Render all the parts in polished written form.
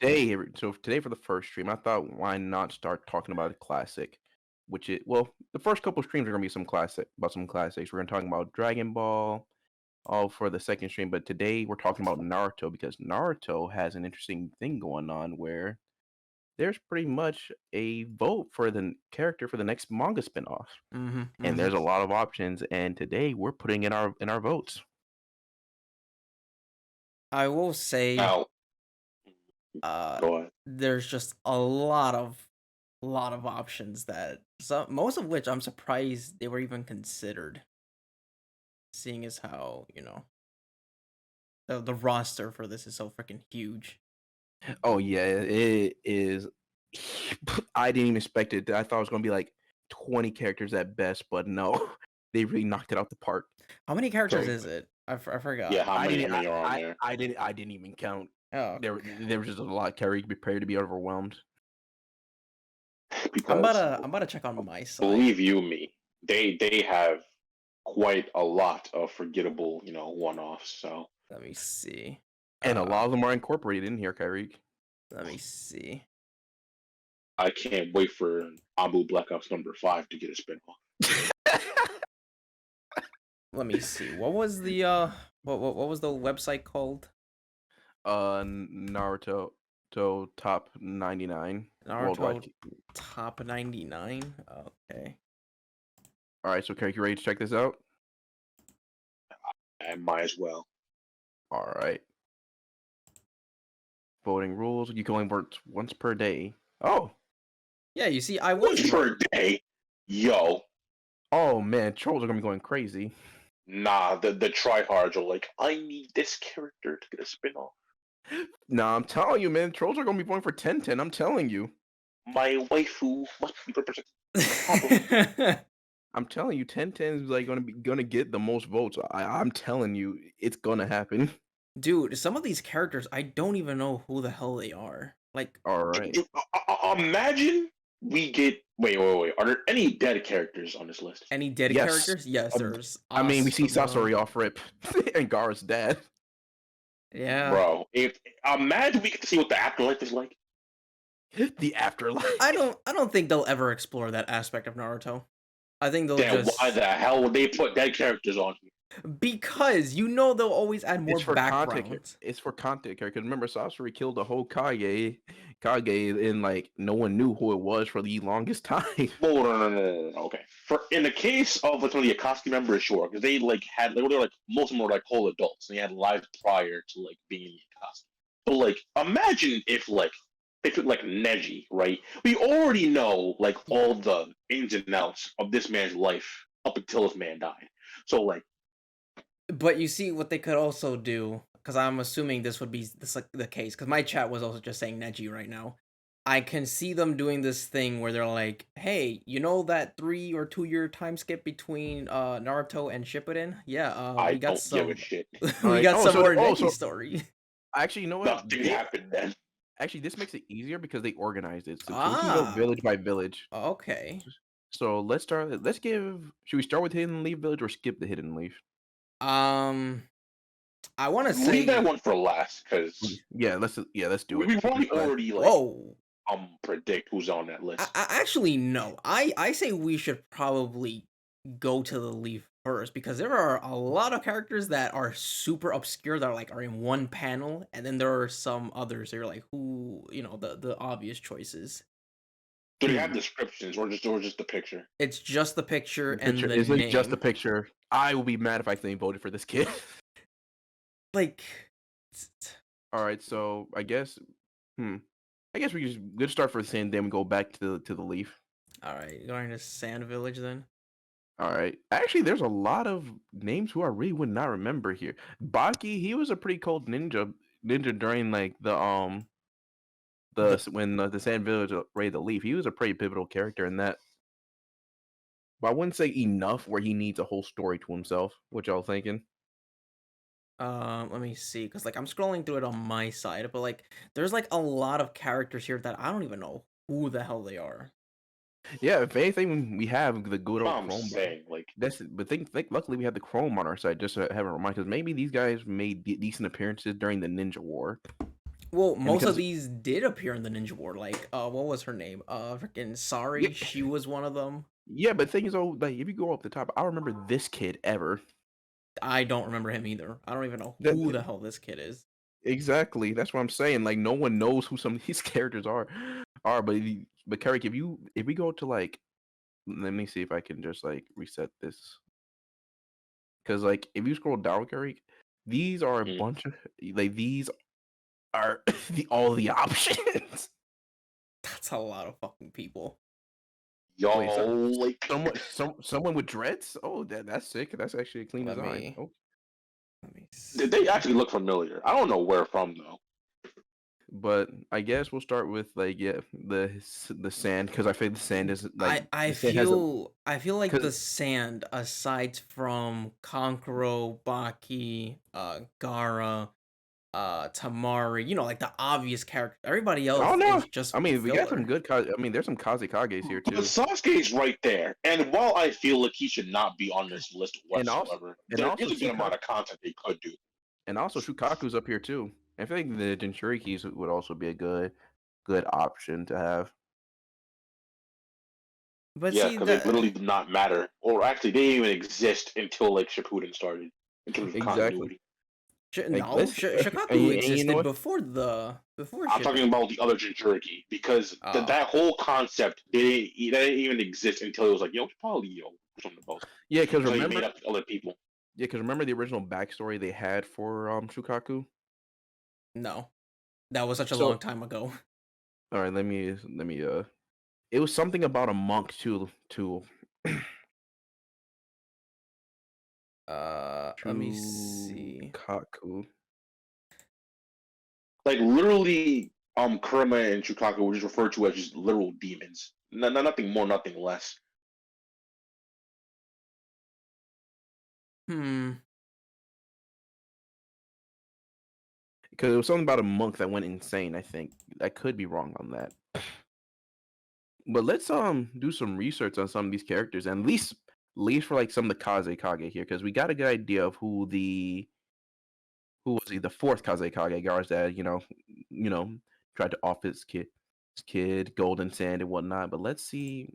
today for the first stream, I thought why not start talking about a classic, the first couple streams are gonna be some classics. We're gonna talk about Dragon Ball, all for the second stream, but today we're talking about Naruto because Naruto has an interesting thing going on where there's pretty much a vote for the character for the next manga spinoff, Mm-hmm, and mm-hmm. there's a lot of options. And today we're putting in our votes. I will say, Now, uh, go ahead. there's just a lot of options that most of which I'm surprised they were even considered, seeing as how the roster for this is so freaking huge. Oh yeah, it is. I didn't even expect it. I thought it was gonna be like 20 characters at best, but no, they really knocked it out the park. How many characters So, is it? I forgot. yeah, how I many didn't. are on there? I didn't even count. Oh, There was just a lot. Carrie, prepared to be overwhelmed. Because I'm about to check on my side. believe you me, they have quite a lot of forgettable, one-offs. So Let me see. And a lot of them are incorporated in here, Kyrie. Let me see. I can't wait for Abu Black Ops #5 to get a spinoff. Let me see. What was the what was the website called? Naruto top 99 Naruto worldwide. top 99. Okay. All right, so Carrie, you ready to check this out? I might as well. All right. Voting rules: you can only vote once per day. Oh. Yeah, you see, I Once was per day, yo. Oh man, trolls are gonna be going crazy. Nah, the tryhards are like, I need this character to get a spinoff. Nah, I'm telling you, man, trolls are gonna be voting for 1010. I'm telling you. My waifu must be represented. I'm telling you, 1010 is like gonna get the most votes. I'm telling you, it's gonna happen. Dude, some of these characters I don't even know who the hell they are. Like, All right. Imagine we get. Wait. Are there any dead characters on this list? any dead Yes. characters? Yes, there's. I mean, we see Asuma. Sasori off rip and Gaara's dad. Yeah. Bro, if imagine we get to see what the afterlife is like. The afterlife. I don't think they'll ever explore that aspect of Naruto. I think they'll Then just why the hell would they put dead characters on here? because they'll always add more It's for background. content. It's for content, because remember, Sasori killed the whole Kage, and like no one knew who it was for the longest time. Oh, no. Okay. For in the case of like some of the Akatsuki members, sure, because they like had they were like most of them were like whole adults and they had lives prior to like being in the Akatsuki. But like, imagine if like they took like Neji, right? We already know like all the ins and outs of this man's life up until this man died. So like, But you see what they could also do, because I'm assuming this would be the case, because my chat was also just saying Neji right now. I can see them doing this thing where they're like, "Hey, you know that 3 or 2 year time skip between Naruto and Shippuden? Yeah, I we got don't some give a shit. we Alright. got some more Neji So story." actually, you know what? Nothing happened then. Actually, this makes it easier because they organized it. So we can go Ah, village by village. okay. So let's start. Should we start with Hidden Leaf Village or skip the Hidden Leaf? I want to say Leave that one for last because Yeah, let's do it. we probably already like Whoa. predict who's on that list. I actually no. I say we should probably go to the leaf first, because there are a lot of characters that are super obscure that are in one panel, and then there are some others that are like who the obvious choices. Do they have descriptions or just the picture? It's just the picture The and picture the isn't name. just the picture. I will be mad if I accidentally voted for this kid. Like, All right, so I guess we just start for Sand, then we go back to the Leaf. all right, going to Sand Village then. All right. Actually, there's a lot of names who I really would not remember here. Baki, he was a pretty cold ninja during like when the Sand Village raided the Leaf. He was a pretty pivotal character in that. But I wouldn't say enough where he needs a whole story to himself. What y'all thinking? Let me see, because I'm scrolling through it on my side, but there's a lot of characters here that I don't even know who the hell they are. Yeah, if anything, we have the good old I'm Chrome. saying like But luckily we have the Chrome on our side just to have a reminder, because maybe these guys made decent appearances during the Ninja War. Well, and most of because these did appear in the Ninja War. Like, what was her name? Freaking yeah, Sari. She was one of them. yeah, but the thing is, oh, like if you go up the top, I remember this kid ever. I don't remember him either. I don't even know That who the hell this kid is. exactly. That's what I'm saying. Like no one knows who some of these characters are. But Carrick, if we go to like, let me see if I can just like reset this. Because like if you scroll down, Carrick, these are a Mm. bunch of like these are all the options. That's a lot of fucking people. Yo, Wait, so like someone with dreads? Oh, that's sick. That's actually a clean Let design. me Oh, let me they see. actually look familiar. I don't know where from though. but I guess we'll start with like yeah the sand because I feel the sand is like I the sand has a I feel like because the sand, aside from Kankuro, Baki, Gara, Tamari, like the obvious character. Everybody I don't else know. is just I mean, we got some filler. good. I mean, there's some Kazekages here But too, Sasuke's right there, and while I feel like he should not be on this list and also whatsoever, and there also is a good Shukaku amount of content they could do. and also Shukaku's up here too. I feel like the Jinchurikis would also be a good option to have. But Yeah, see because they literally that did not matter, or actually, they didn't even exist until like Shippuden started in terms of Exactly. continuity. Like no, let's Shikaku and you know existed what? before I'm talking Shippuden. about the other Jinchuriki because Oh, that whole concept didn't even exist until it was like, we should probably do something about it. Yeah, because Until you remember made up the other people. Yeah, because remember the original backstory they had for Shukaku. no. That was such a long So time ago. all right, let me it was something about a monk to Let me see. Shukaku. Like literally, Kurama and Chukaku were just referred to as just literal demons. Nothing more, nothing less. Hmm. Because it was something about a monk that went insane. I think I could be wrong on that. But let's do some research on some of these characters and at least for like some of the Kazekage here because we got a good idea of who was he the fourth Kazekage Gar's dad. Tried to off his kid Golden Sand and whatnot. But let's see.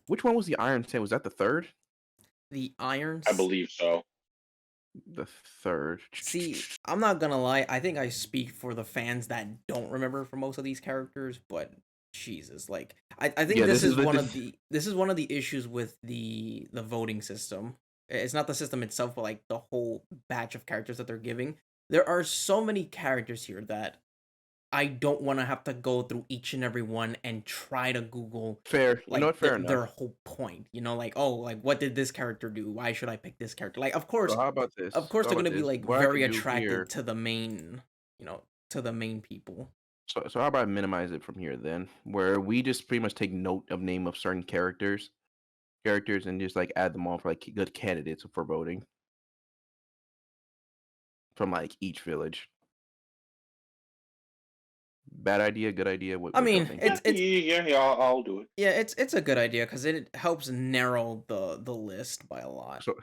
Which one was the Iron Sand? Was that the third? The I Irons. believe so. The third. See, I'm not gonna lie. I think I speak for the fans that don't remember for most of these characters, but Jesus, like I think Yeah, this this is is the one of this. the issues with the voting system. It's not the system itself, but like the whole batch of characters that they're giving. There are so many characters here that I don't want to have to go through each and every one and try to Google Fair. You know like what? Fair their enough. whole point. Like, oh, like what did this character do? Why should I pick this character? Like, So how about of this? course How they're about gonna be this? like What I very could do attracted here. to the main, to the main people. So how about I minimize it from here then, where we just pretty much take note of name of certain characters, and just like add them all for like good candidates for voting from like each village. Bad idea, good idea. What I what y'all mean, think Yeah, here? yeah, I'll do it. yeah, it's a good idea because it helps narrow the list by a lot. So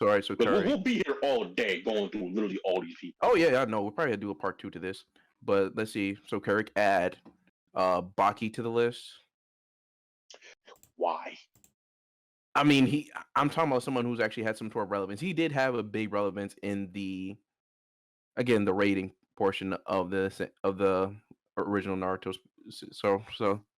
all right. So Because we'll, Curry. we'll be here all day going through literally all these people. Oh yeah, I know. We'll probably do a part two to this, but let's see. So Carrick, add Baki to the list. Why? I mean, I'm talking about someone who's actually had some sort of relevance. He did have a big relevance in the rating portion of the original Naruto. So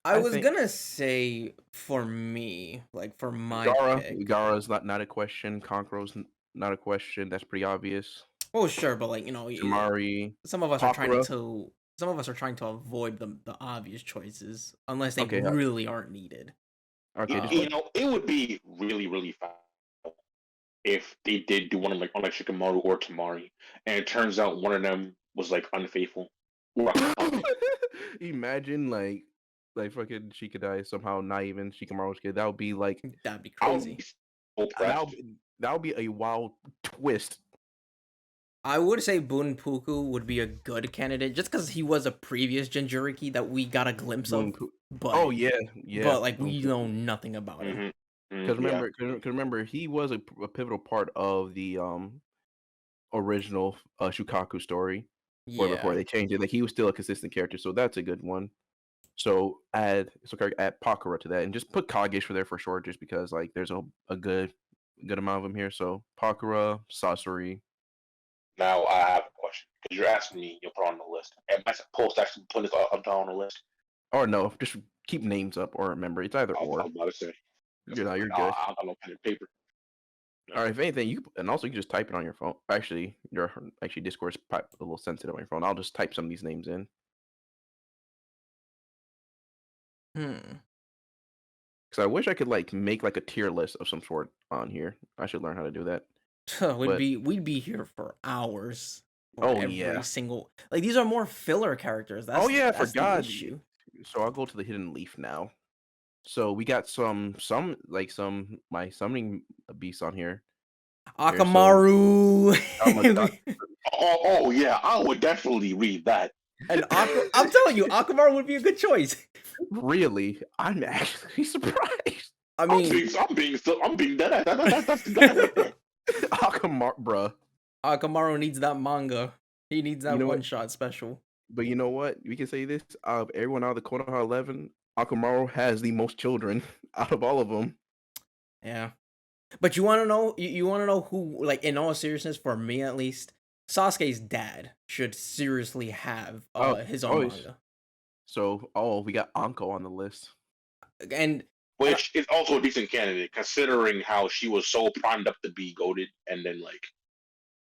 I I was think gonna say for me, like for my Gara pick. Gara's not a question. Conqueror's not a question. That's pretty obvious. Oh sure, but like Tamari, some of us are trying Pakura. to avoid the obvious choices unless they Okay, really aren't needed. okay. Just You put Um, know, it would be really, really fast if they did do one of like Shikamaru or Tamari, and it turns out one of them was like unfaithful or a puppet. imagine like fucking Shikadai somehow not even Shikamaru's kid. That would be like that'd be I would crazy. be so pressed. that would be a wild twist. I would say Bunpuku would be a good candidate just because he was a previous Jinjuriki that we got a glimpse of, Bunpu- Oh but yeah, like we know Bunpuku. nothing about him. Because Yeah. remember, he was a pivotal part of the original Shukaku story. Yeah. before they changed it. Like he was still a consistent character, so that's a good one. So add Pakura to that, and just put Kagesh for there for short, just because like there's a good amount of them here. So Pakura, Sasori. Now I have a question because you're asking me. You'll put on the list. Am I supposed to actually put this up down on the list? Or no, just keep names up or remember. It's either I or. was about to say. You're good. I got no pen and paper. Or if anything, and also you can just type it on your phone. Actually, Discord's a little sensitive on your phone. I'll just type some of these names in. Because I wish I could like make like a tier list of some sort on here. I should learn how to do that. We'd be here for hours. For Oh every yeah. single like these are more filler characters. Oh yeah, I that's the forgot. issue. So I'll go to the hidden leaf now. So we got some my summoning beasts on here. Akamaru. Oh my god. Oh yeah, I would definitely read that. And I'm telling you, Akamaru would be a good choice. Really? I'm actually surprised. I mean, I'm being dead. That's the guy right there. Akamaru, bruh. Akamaru needs that manga. He needs that You know what? one-shot special. But you know what? We can say this: out of everyone out of the Konoha 11, Akamaru has the most children out of all of them. Yeah. But you want to know? You want to know who? Like, in all seriousness, for me at least, Sasuke's dad should seriously have his own manga. So, we got Anko on the list, and which is also a decent candidate considering how she was so primed up to be goated, and then like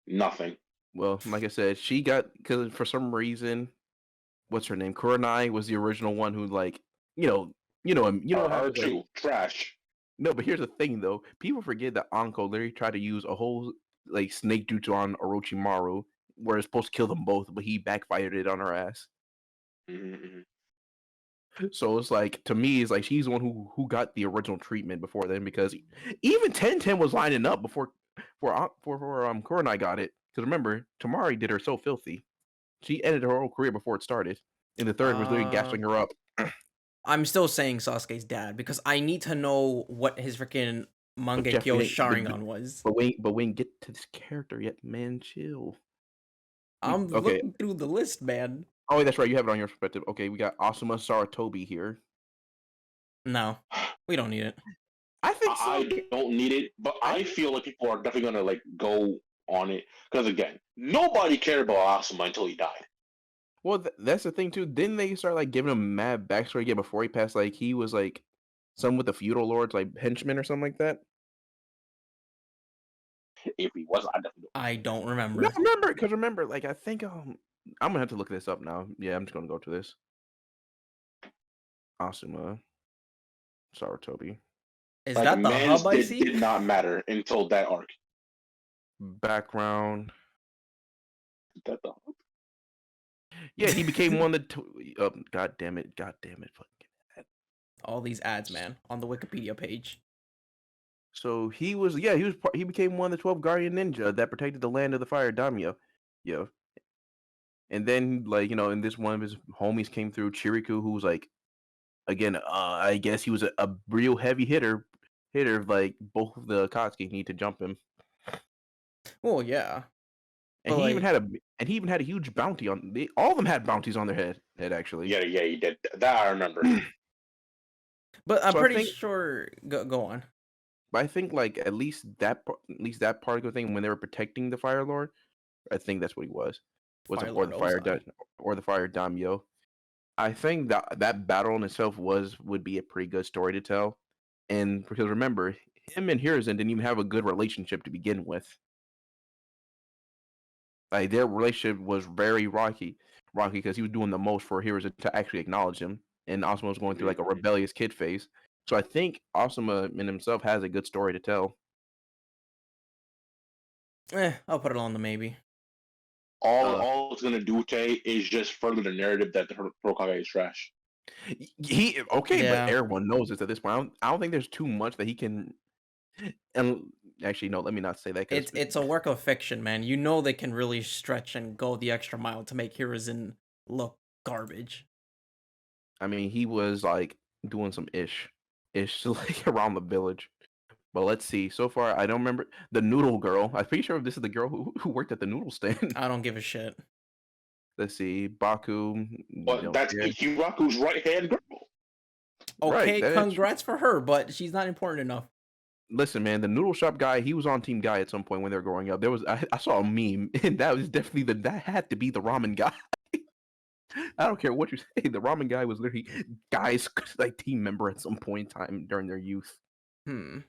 nothing. Well, like I said, she got because for some reason, what's her name? Kurenai was the original one who like her too trash. No, but here's the thing though. People forget that Anko literally tried to use a whole like snake jutsu on Orochimaru, where it's supposed to kill them both, but he backfired it on her ass. Mm-hmm. So it's like to me, it's like she's the one who got the original treatment before then, because even 10-10 was lining up before Kurenai got it. Because remember, Tamari did her so filthy. She ended her whole career before it started. And the third was literally gassing her up. I'm still saying Sasuke's dad because I need to know what his freaking Mangekyo Sharingan was. But we ain't get to this character yet, man. Chill. I'm looking through the list, man. Oh, that's right. You have it on your perspective. Okay, we got Asuma Saratobi here. No, we don't need it. I think so. I don't need it, but I feel like people are definitely gonna like go on it because again, nobody cared about Asuma until he died. Well, that's the thing too. Didn't they start like giving him mad backstory again before he passed? Like he was like some with the feudal lords, like henchmen or something like that. If he was, I don't remember. No, remember, like I think I'm gonna have to look this up now. Yeah, I'm just gonna go to this. Asuma Saratobi. Is like, that the hub I see? Did not matter until that arc. Background. Is that the hub? Yeah, he became one of the. God damn it! All these ads, man, on the Wikipedia page. So he became one of the 12 guardian ninja that protected the land of the fire daimyo. Yeah. And then like, in this one of his homies came through, Chiriku, who was like, again, I guess he was a real heavy hitter, like both of the Akatsuki need to jump him. Oh yeah. And he even had a huge bounty on all of them had bounties on their head actually. Yeah, he did. That I remember. But I'm pretty sure go on. But I think like at least that part of the thing when they were protecting the Fire Lord, I think that's what he was the Fire Daimyo. I think that battle in itself would be a pretty good story to tell, and because remember, him and Hiruzen didn't even have a good relationship to begin with. Like their relationship was very rocky because he was doing the most for Hiruzen to actually acknowledge him, and Asuma was going through like a rebellious kid phase. So I think Asuma in himself has a good story to tell. I'll put it on the maybe. All it's gonna do, Tay, is just further the narrative that the Hokage is trash. But everyone knows this at this point. I don't think there's too much that he can. And actually, no, let me not say that. It's a work of fiction, man. You know they can really stretch and go the extra mile to make Hiruzen look garbage. I mean, he was like doing some ish like around the village. But let's see. So far, I don't remember the noodle girl. I'm pretty sure this is the girl who worked at the noodle stand. I don't give a shit. Let's see, Baku. But Don't that's care. Ichiraku's right hand girl. Right. Okay, That is true. congrats for her, but she's not important enough. Listen, man, the noodle shop guy, he was on Team Guy at some point when they were growing up. I saw a meme, and that was definitely that had to be the ramen guy. I don't care what you say. The ramen guy was literally Guy's like team member at some point in time during their youth. Hmm.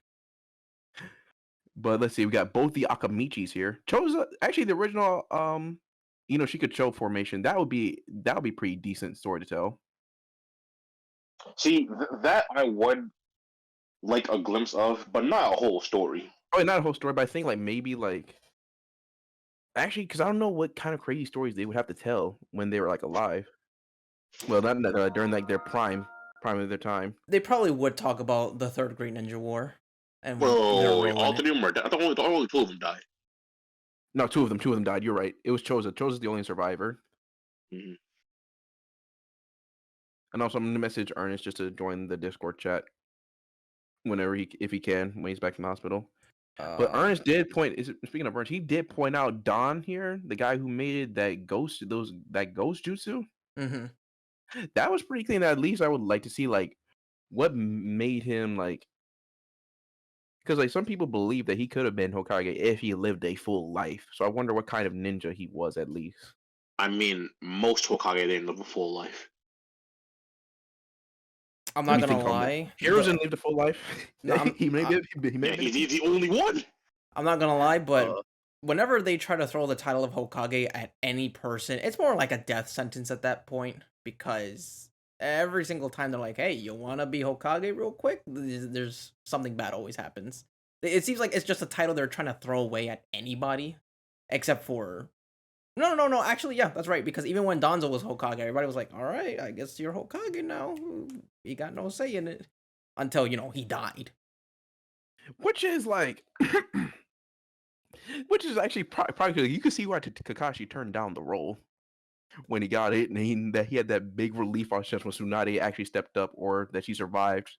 But let's see, we got both the Akamichis here. Choza, actually the original she could show formation. That would be pretty decent story to tell. See, that I would like a glimpse of, but not a whole story. Probably not a whole story, but I think like maybe like actually because I don't know what kind of crazy stories they would have to tell when they were like alive. Well, not during like their prime of their time. They probably would talk about the Third Great Ninja War and their Well, role all in three it. of them are dead. I thought only two of them died. No, two of them died. You're right. It was Choza. Choza's the only survivor. Mm-hmm. And also, I'm gonna message Ernest just to join the Discord chat whenever if he can when he's back in the hospital. But Ernest did speaking of Ernest, he did point out Don here, the guy who made that ghost jutsu. Mm-hmm. That was pretty clean. At least I would like to see like what made him like, because like some people believe that he could have been Hokage if he lived a full life. So I wonder what kind of ninja he was at least. I mean, most Hokage didn't live a full life. I'm Let not me gonna think for a moment. lie. Heroes but- didn't live a full life. No, he may be. Yeah, he's the only one. I'm not gonna lie, but Uh, whenever they try to throw the title of Hokage at any person, it's more like a death sentence at that point, because every single time they're like, "Hey, you want to be Hokage real quick?" There's something bad always happens. It seems like it's just a title they're trying to throw away at anybody, except for no. Actually, yeah, that's right. Because even when Danzo was Hokage, everybody was like, "All right, I guess you're Hokage now." He got no say in it until he died. which is like, which is actually probably you can see why Kakashi turned down the role when he got it, and that he had that big relief on chest when Tsunade actually stepped up, or that she survived,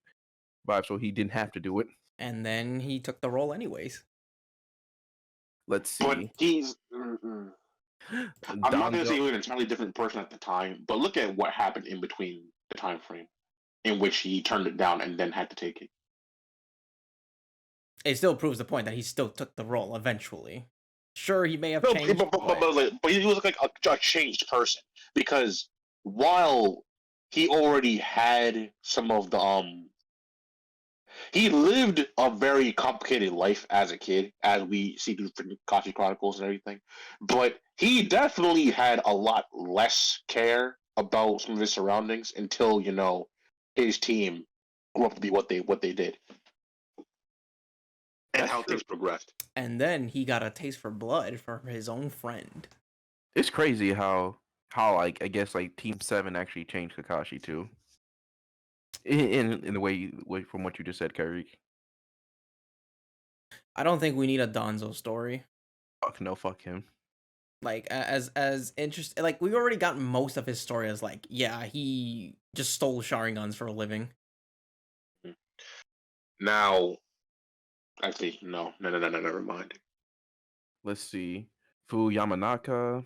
so he didn't have to do it. And then he took the role anyways. Let's But see. he's. I'm not going to say he was an entirely different person at the time, but look at what happened in between the time frame in which he turned it down and then had to take it. It still proves the point that he still took the role eventually. Sure, he may have No, changed, but he was like a changed person, because while he already had some of the he lived a very complicated life as a kid, as we see through the Kashi Chronicles and everything. But he definitely had a lot less care about some of his surroundings until his team grew up to be what they did, and That's how true. things progressed. and then he got a taste for blood from his own friend. It's crazy how like I guess like Team 7 actually changed Kakashi too. In the way from what you just said, Kyrie. I don't think we need a Danzo story. Fuck no, fuck him. Like as interesting, like we've already gotten most of his story as like, yeah, he just stole Sharingans for a living. Now, actually, no, never mind. Let's see. Yamanaka,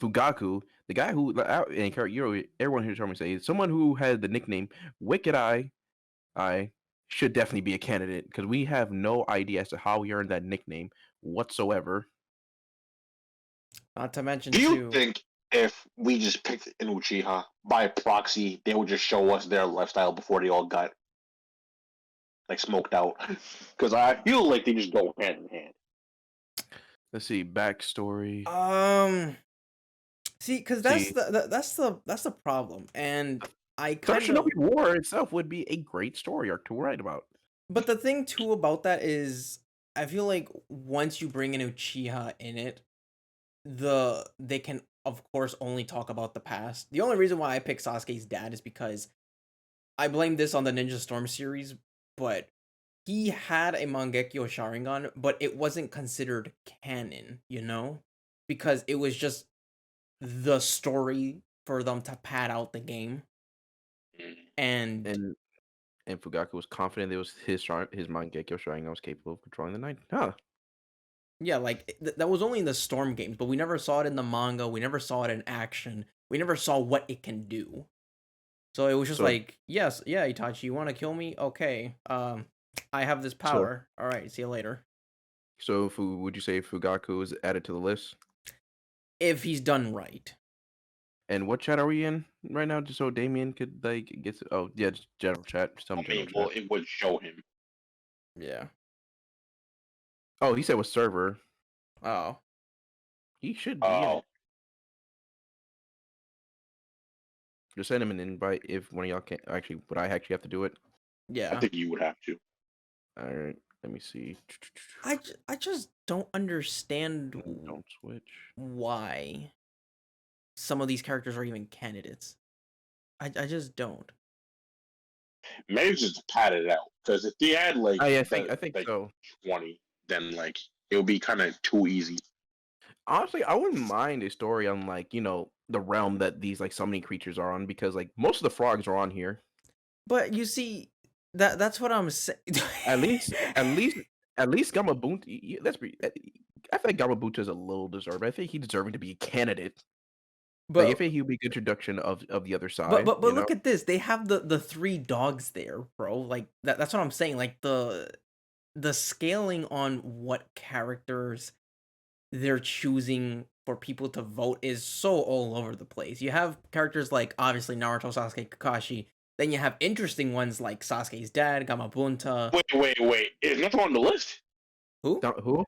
Fugaku, the guy who and everyone here told me say someone who had the nickname Wicked Eye. I should definitely be a candidate because we have no idea as to how he earned that nickname whatsoever. Not to mention, Do you too, think if we just picked an Uchiha by proxy, they would just show us their lifestyle before they all got like smoked out? Because I feel like they just go hand in hand. Let's see backstory. see, because that's the problem, and I kind of. Shinobi War itself would be a great story arc to write about. But the thing too about that is, I feel like once you bring in Uchiha in it, they can of course only talk about the past. The only reason why I picked Sasuke's dad is because I blame this on the Ninja Storm series, but he had a Mangekyo Sharingan, but it wasn't considered canon, because it was just the story for them to pad out the game. And Fugaku was confident it was his Mangekyo Sharingan was capable of controlling the night. Huh. Yeah, like that was only in the Storm games, but we never saw it in the manga. We never saw it in action. We never saw what it can do. So it was just So like, yes, yeah, Itachi, you want to kill me? Okay. I have this so power. All right, see you later. would you say Fugaku is added to the list? If he's done right. And what chat are we in right now? Just so Damien could like get. Oh yeah, just general chat. Just tell him I general mean, well, chat. it would show him. Yeah. Oh, he said was server. Oh. He should be in Oh, it. Just send him an invite if one of y'all can't. Actually, would I actually have to do it? I Yeah. think you would have to. All right. Let me see. I just don't understand Don't switch. why some of these characters are even candidates. I just don't. Maybe just to pad it out, because if they had like I the think like so. 20, then like it would be kind of too easy. Honestly, I wouldn't mind a story on like the realm that these like summoning creatures are on because like most of the frogs are on here. But you see, that's what I'm saying. At least, at least Gamabunta. Let's be. I think Gamabunta is a little deserving. I think he's deserving to be a candidate. Like I But think he would be a good introduction of the other but side. but but look at this. They have the three dogs there, bro. Like that's what I'm saying. Like the scaling on what characters they're choosing for people to vote is so all over the place. You have characters like obviously Naruto, Sasuke, Kakashi. Then you have interesting ones like Sasuke's dad, Gamabunta. Wait. Is Naruto on the list? Who? Who?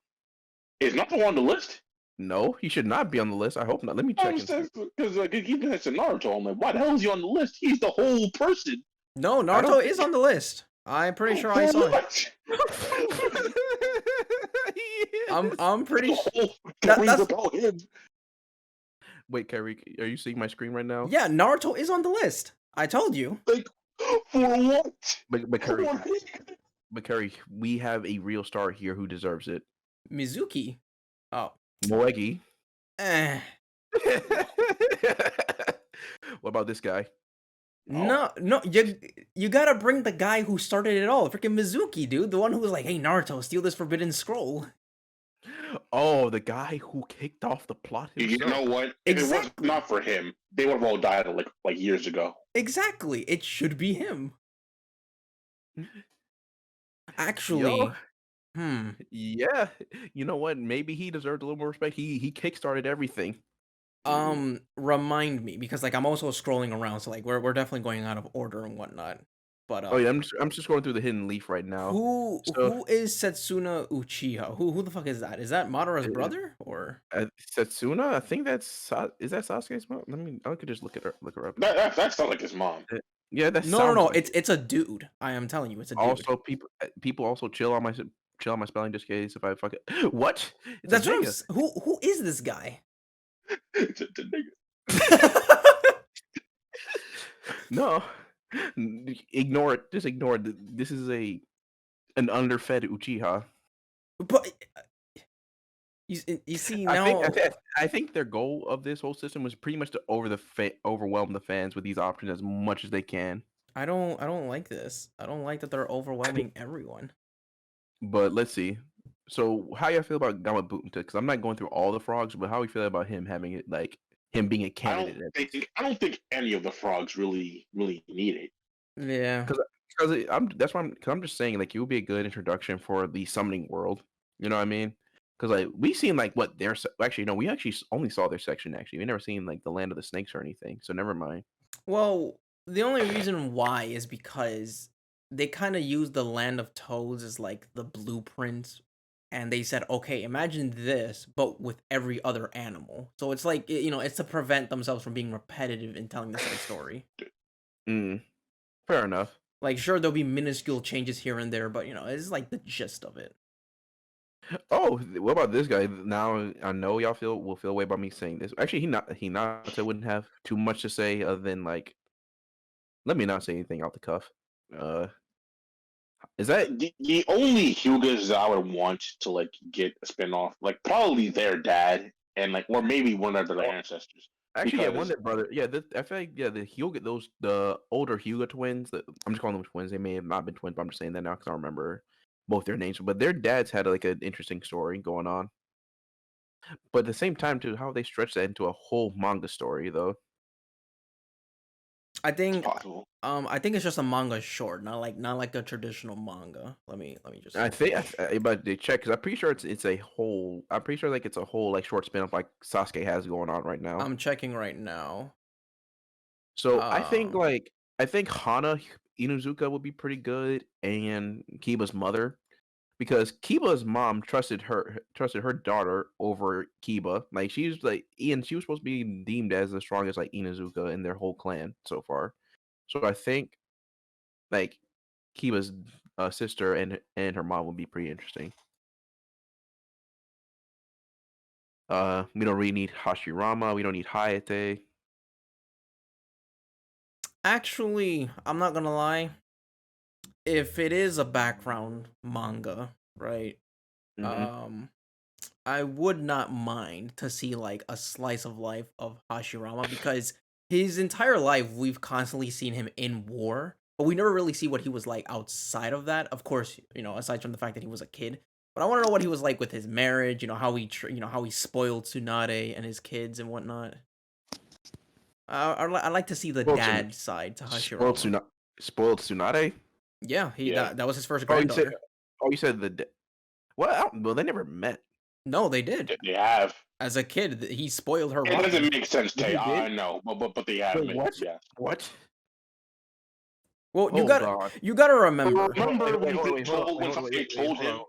Is Naruto on the list? No, he should not be on the list. I hope not. Let me check and see. Because like he mentioned Naruto. I'm like, why the hell is he on the list? He's the whole person. No, I don't Naruto is think. on the list. I'm pretty sure I For saw it. what? I'm pretty The sure whole that story's that's about him. Wait, Kyrie, are you seeing my screen right now? yeah, Naruto is on the list. I told you. Like, for what? But Kyrie, For- we have a real star here who deserves it. Mizuki. Oh. Moegi. Eh. What about this guy? No, you gotta bring the guy who started it all, freaking Mizuki, dude. The one who was like, "Hey, Naruto, steal this forbidden scroll." Oh, the guy who kicked off the plot You himself. know what? If it was Exactly. not for him, they would have all died like years ago. Exactly. It should be him. Yo, Actually, yeah. You know what? Maybe he deserved a little more respect. He kickstarted everything. remind me because like I'm also scrolling around, so like we're definitely going out of order and whatnot. But Oh yeah, I'm just going through the hidden leaf right now. So who is Setsuna Uchiha? Who the fuck is that? Is that Madara's brother or? Setsuna, I think is that Sasuke's mom? I could just look her up. That sounds like his mom. Yeah, that No, sounds like it's a dude. I am telling you, it's a dude. Also, people also chill on my spelling just in case if I fuck it. What? It's That's a what I'm. nigga. Who is this guy? It's a nigga. No, ignore it. Just ignore it. This is an underfed Uchiha. But you see I now, think their goal of this whole system was pretty much to overwhelm the fans with these options as much as they can. I don't like this. I don't like that they're overwhelming everyone. But let's see. So how y'all feel about Gamabunta? Because I'm not going through all the frogs, but how you feel about him having it like him being a candidate? I don't think any of the frogs really need it. Yeah. Because I'm just saying like it would be a good introduction for the summoning world. You know what I mean? Because like we seen like what their actually no, we actually only saw their section actually. We never seen like the land of the snakes or anything. So never mind. Well, the only reason why is because they kind of used the land of toads as like the blueprint, and they said, okay, imagine this, but with every other animal. So it's like it's to prevent themselves from being repetitive in telling the same story. Fair enough. Like, sure, there'll be minuscule changes here and there, but it's like the gist of it. Oh, what about this guy? Now I know y'all will feel away about me saying this. Actually, he not wouldn't have too much to say other than like, let me not say anything off the cuff. Is that The only Hyugas that I would want to like get a spinoff, like probably their dad and like or maybe one of their ancestors. actually yeah, one Because of their brother? Yeah, I feel like yeah, the older Hyuga twins. I'm just calling them twins. They may have not been twins, but I'm just saying that now because I don't remember both their names. But their dads had like an interesting story going on. But at the same time, too, how they stretch that into a whole manga story, though. I It's think possible. I think it's just a manga short, not like a traditional manga. Let me just I think, but they check because I'm pretty sure it's a whole. I'm pretty sure like it's a whole like short spin off like Sasuke has going on right now. I'm checking right now. So Um I think Hana Inuzuka would be pretty good, and Kiba's mother, because Kiba's mom trusted her daughter over Kiba. Like she's like Ian, she was supposed to be deemed as the strongest like Inuzuka in their whole clan so far. So I think like Kiba's sister and her mom would be pretty interesting. We don't really need Hashirama. We don't need Hayate. Actually, I'm not gonna lie. If it is a background manga, right? Hmm. Um I would not mind to see like a slice of life of Hashirama because his entire life we've constantly seen him in war, but we never really see what he was like outside of that. Of course, aside from the fact that he was a kid. But I want to know what he was like with his marriage. How how he spoiled Tsunade and his kids and whatnot. I'd like to see the Spoiled, Tsun- dad side to spoiled, Hashirama. Tsuna- spoiled Tsunade. Yeah, Yeah. that was his first Oh, you said. granddaughter. Oh, you said well, well, they never met. No, they did. They have. As a kid, he spoiled her It doesn't rotten. make sense, Tay. He I did. know, but they have Wait, made. what? Yeah. What? Well, Hold on. you gotta remember. Remember when Hold on, they told when Sasuke told him?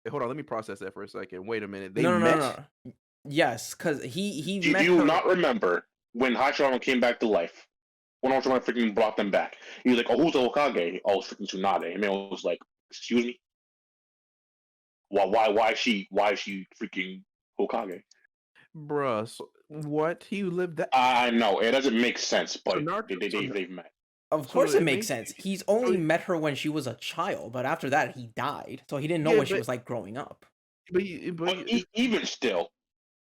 Hold on. Let me process that for a second. Wait a minute. They No, no, no, met. no. Yes, because he Do met you her. not remember when Hashirama came back to life? When Hashirama freaking brought them back, he was like, "Oh, who's the Hokage?" Oh, it's freaking Tsunade. And man was like, "Excuse me, why is she freaking Hokage?" Bruh, so what? He lived that. I know it doesn't make sense, So but Naruto. they've met. Of So course, it it makes makes. sense. He's So only met her when she was a child, but after that, he died, so he didn't know yeah, what she was like growing up. But even still,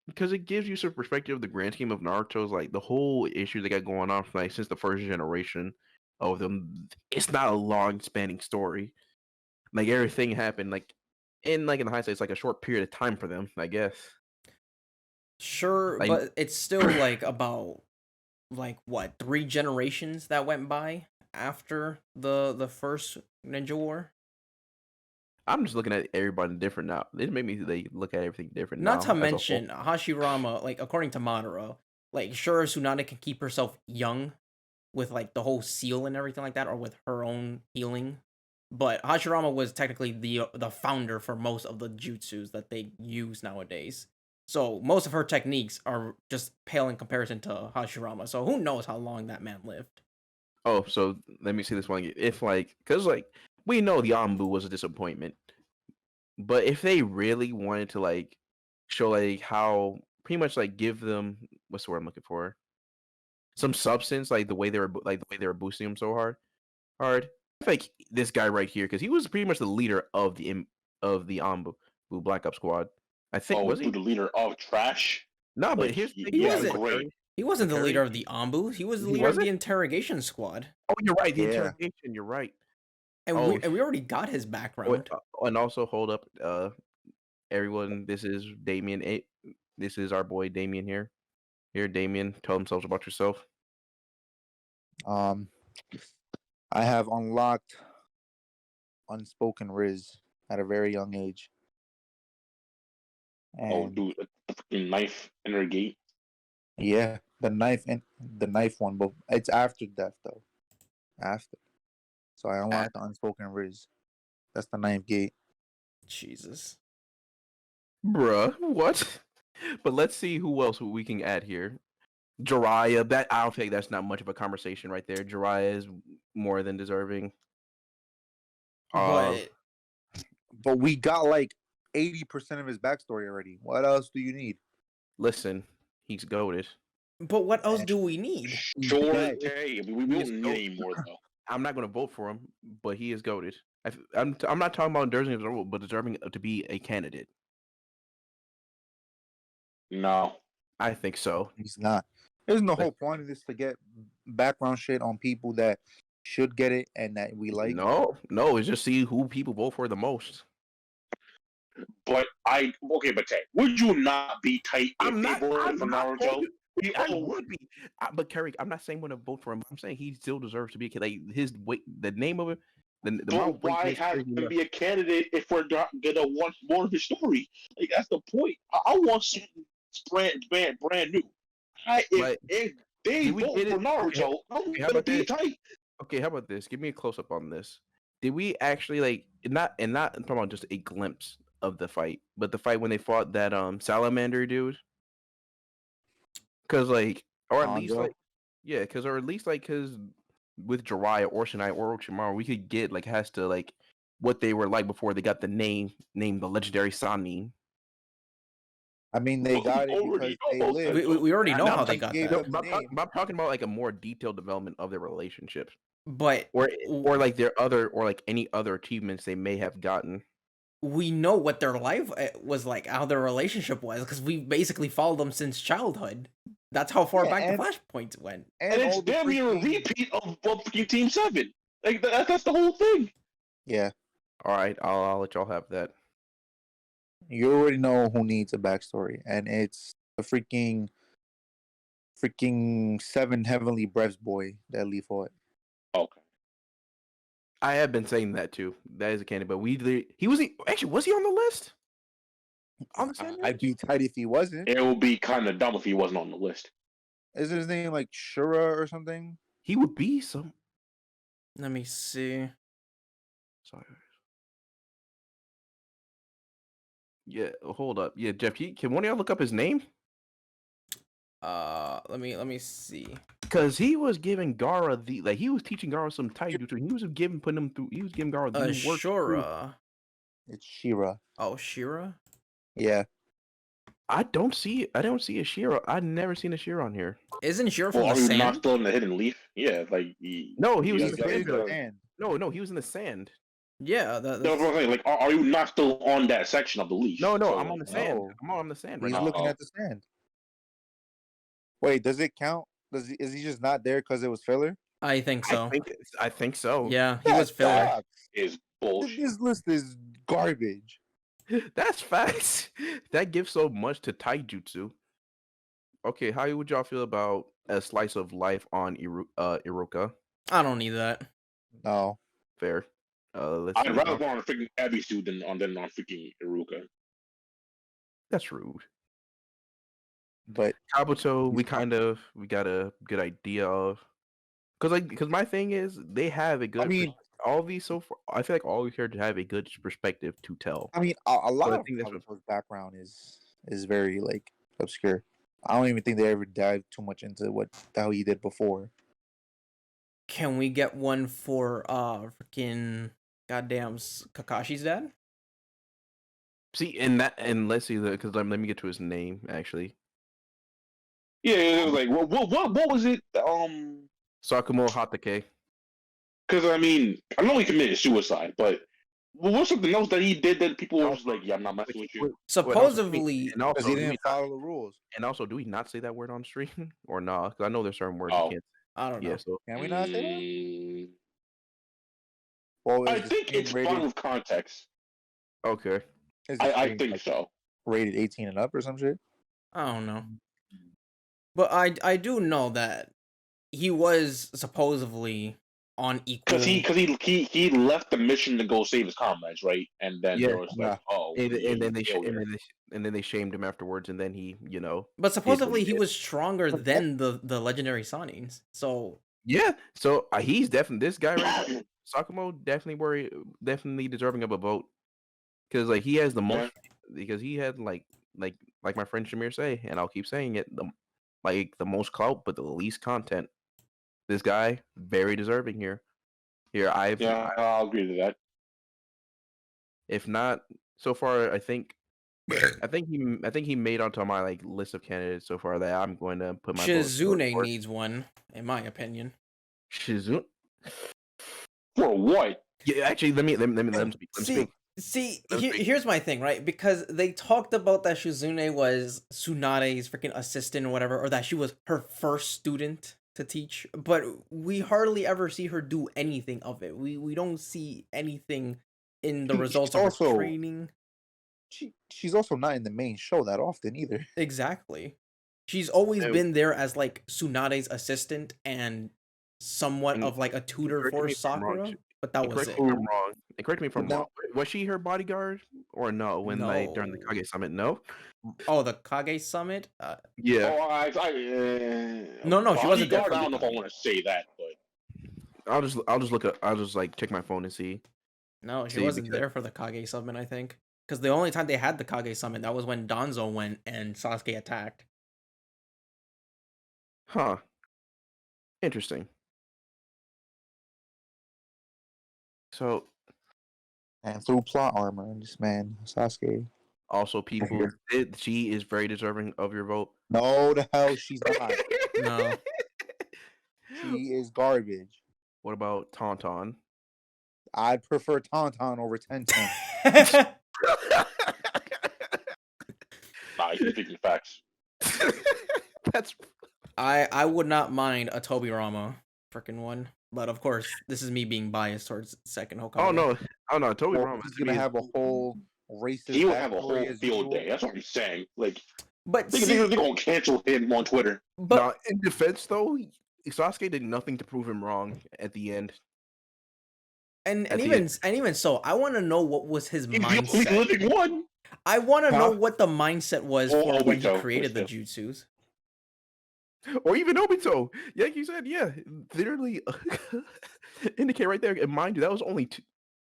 because it gives you some perspective of the grand scheme of Naruto's like the whole issue they got going on from like since the first generation of them. It's not a long spanning story. Like everything happened like in hindsight, it's like a short period of time for them, I guess. Sure, Like but it's still like about like what 3 generations that went by after the first Ninja War. I'm just looking at everybody different now. It made me they look at everything different Not to now as a whole. mention Hashirama, like according to Madara, like sure Tsunade can keep herself young with like the whole seal and everything like that, or with her own healing. But Hashirama was technically the founder for most of the jutsus that they use nowadays. So most of her techniques are just pale in comparison to Hashirama. So who knows how long that man lived? Oh, so let me see this one. If like, because like we know the Ambu was a disappointment, but if they really wanted to like show like how pretty much like give them what's the word I'm looking for, some substance, like the way they were like the way they were boosting him so hard. I think this guy right here because he was pretty much the leader of the Ambu Black Ops Squad. I think oh, was dude, he? the leader of trash. No, but Like, here's the thing. He He was yeah, the wasn't. great. Makari. He wasn't the leader Makari. of the Ambu. He was the He leader of the wasn't. interrogation squad. Oh, you're right. The Yeah. interrogation. You're right. And Oh, we already got his background. and also hold up. Everyone, this is Damien. This is our boy Damien here. Here, Damien, tell themselves about yourself. I have unlocked unspoken Riz at a very young age. Oh, And dude, the freaking knife in her gate. yeah, the knife one, but it's after death though. After. So I unlocked the unspoken Riz. That's the ninth gate. Jesus. Bruh, what? But let's see who else we can add here. Jiraiya, that I don't think that's not much of a conversation right there. Jiraiya is more than deserving. But But we got like 80% of his backstory already. What else do you need? Listen, he's goaded. what else do we need? Sure, Yeah, Tay. We he won't is need so- any more though. I'm not going to vote for him, but he is goaded. I'm not talking about deserving, but deserving to be a candidate. No. I think so. He's not. There's no Like- whole point of this to get background shit on people that should get it and that we like. No, it's just see who people vote for the most. But Tay, would you not be tight if I'm they not. voted for I'm not saying Naruto? We I all would be, but Kerry, I'm not saying when to vote for him. I'm saying he still deserves to be a kid. Like his weight, the name of it, the amount But of weight why is have crazy him enough. be a candidate if we're not gonna want more of his story? Like that's the point. I want something brand new. But If they did we vote get for it? Naruto, I'm Okay, how gonna about be this? tight. Okay, how about this? Give me a close up on this. Did we actually like not I'm talking about just a glimpse of the fight, but the fight when they fought that salamander dude? Cause like, or at least Hanzo. like, yeah, cause or at least like, cause with Jiraiya or Shinai or Orochimaru, we could get like has to like what they were like before they got the named the legendary Sannin. I mean, they Well, we got it already because they know lived. We already know No, how I'm they talking, got Gave that, no, them the name. I'm talking about like a more detailed development of their relationships, but or like their other or like any other achievements they may have gotten. we know what their life was like, how their relationship was, because we basically followed them since childhood. That's how far Yeah, back the Flashpoints went. and and it's all the damn near a freaking repeat of freaking Team Seven. Like that's the whole thing. yeah. All right, I'll let y'all have that. You already know who needs a backstory, and it's the freaking seven heavenly breaths boy that Lee fought. Okay. I have been saying that too. That is a candidate, but he was actually was he on the list? On the same I'd be tight if he wasn't. It would be kind of dumb if he wasn't on the list. Isn't his name like Shura or something? He would be some. Let me see. Sorry. Yeah, hold up. Yeah, Jeff, can one of y'all look up his name? Let me see. Because he was giving Gara he was teaching Gara some taijutsu. He was putting him through. He was giving Gara the work. Shura. It's Shira. Oh, Shira. Yeah. I don't see a Shira. I've never seen a Shira on here. Isn't Shira from Well, the are you not sand? still in the hidden leaf? Yeah, like No, he was you in the guys- sand. guys- And No, he was in the sand. Yeah, No, that's... that's what I'm saying. Like, are you not still on that section of the leaf? No, So, I'm on the sand. no. I'm on the sand right he's now. looking at the sand. Wait, does it count? Is he just not there because it was filler? I think so. I think so. Yeah, he was filler. sucks. is bullshit. This list is garbage. That's facts. That gives so much to taijutsu. Okay, how would y'all feel about a slice of life on Iruka? I don't need that. No. Fair. Let's see. I'd rather go on a freaking Ebisu than on freaking Iruka. That's rude. But Kabuto, we got a good idea of, because my thing is they have a good. I mean, all these so far, I feel like all we here to have a good perspective to tell. a lot So I of think that's Kabuto's background is very like obscure. I don't even think they ever dived too much into what the hell he did before. Can we get one for freaking goddamn Kakashi's dad? See, and let's see because let me get to his name actually. Yeah, it was like what was it? Sakumo Hatake. Because I know he committed suicide, but what's something else that he did that people were just like, yeah, I'm not messing with you. Supposedly, And also, Because he do we didn't not, follow the rules. and also, do we not say that word on stream or no? Because I know there's certain words Oh. you can't. I don't know. Yeah, so Can we not say that? Mm, Well, I is the think stream it's fine with context. okay. is the I stream, think like, so. rated 18 and up or some shit? I don't know. But I do know that he was supposedly on equal. Because he left the mission to go save his comrades, right? And then Yeah, there was like, oh, and yeah, then they you failure. and then they shamed him afterwards, and then he But supposedly he did. was stronger than the legendary Sanins. So yeah. So he's definitely this guy right now. Sakumo definitely deserving of a vote because like he has the most because he had like my friend Shamir say, and I'll keep saying it, the most clout but the least content. This guy very deserving here. I'll agree to that. If not so far, I think he made onto my like list of candidates so far that I'm going to put my vote Shizune for. needs one, in my opinion. Shizune. For what? Yeah, actually, let me speak. See, Let me speak. here's my thing, right? Because they talked about that Shizune was Tsunade's freaking assistant or whatever, or that she was her first student to teach, but we hardly ever see her do anything of it. We don't see anything in the results of her also- training. she's also not in the main show that often either. Exactly. She's always Yeah. been there as like Tsunade's assistant and somewhat And of like a tutor correct for me if I'm wrong. Sakura, but that And was correct it. me if I'm wrong. And correct me if But I'm now, wrong. Was she her bodyguard or no? When like during the No. Kage summit, no. Oh, the Kage Summit? Yeah, Oh, No, she wasn't there bodyguard. for I the don't know if I Kage. want to say that, but I'll just look up. I'll just like check my phone and see. No, she See, wasn't because there for the Kage Summit, I think. Because the only time they had the Kage Summit, that was when Danzo went and Sasuke attacked. Huh. Interesting. So and through plot armor, this man Sasuke. also people, she is very deserving of your vote. No, the hell she's not. No. She is garbage. What about Tauntaun? I'd prefer Tauntaun over Tenten. nah, you're speaking facts. That's I would not mind a Tobirama freaking one. But of course, this is me being biased towards second Hokage. oh no, Toby Well, Rama. he's gonna have a whole racist. He would have a backstory whole as field usual. day. That's what I'm saying. Like, But they're see, gonna cancel him on Twitter. but Now, in defense though, Sasuke did nothing to prove him wrong at the end. and at the even so, I want to know what was his He's the only mindset. living one. I want to Huh? know what the mindset was Oh, for when he Obito, created the yes. jutsus. Or even Obito. Like you said, yeah, literally indicate right there. And mind you, that was only two,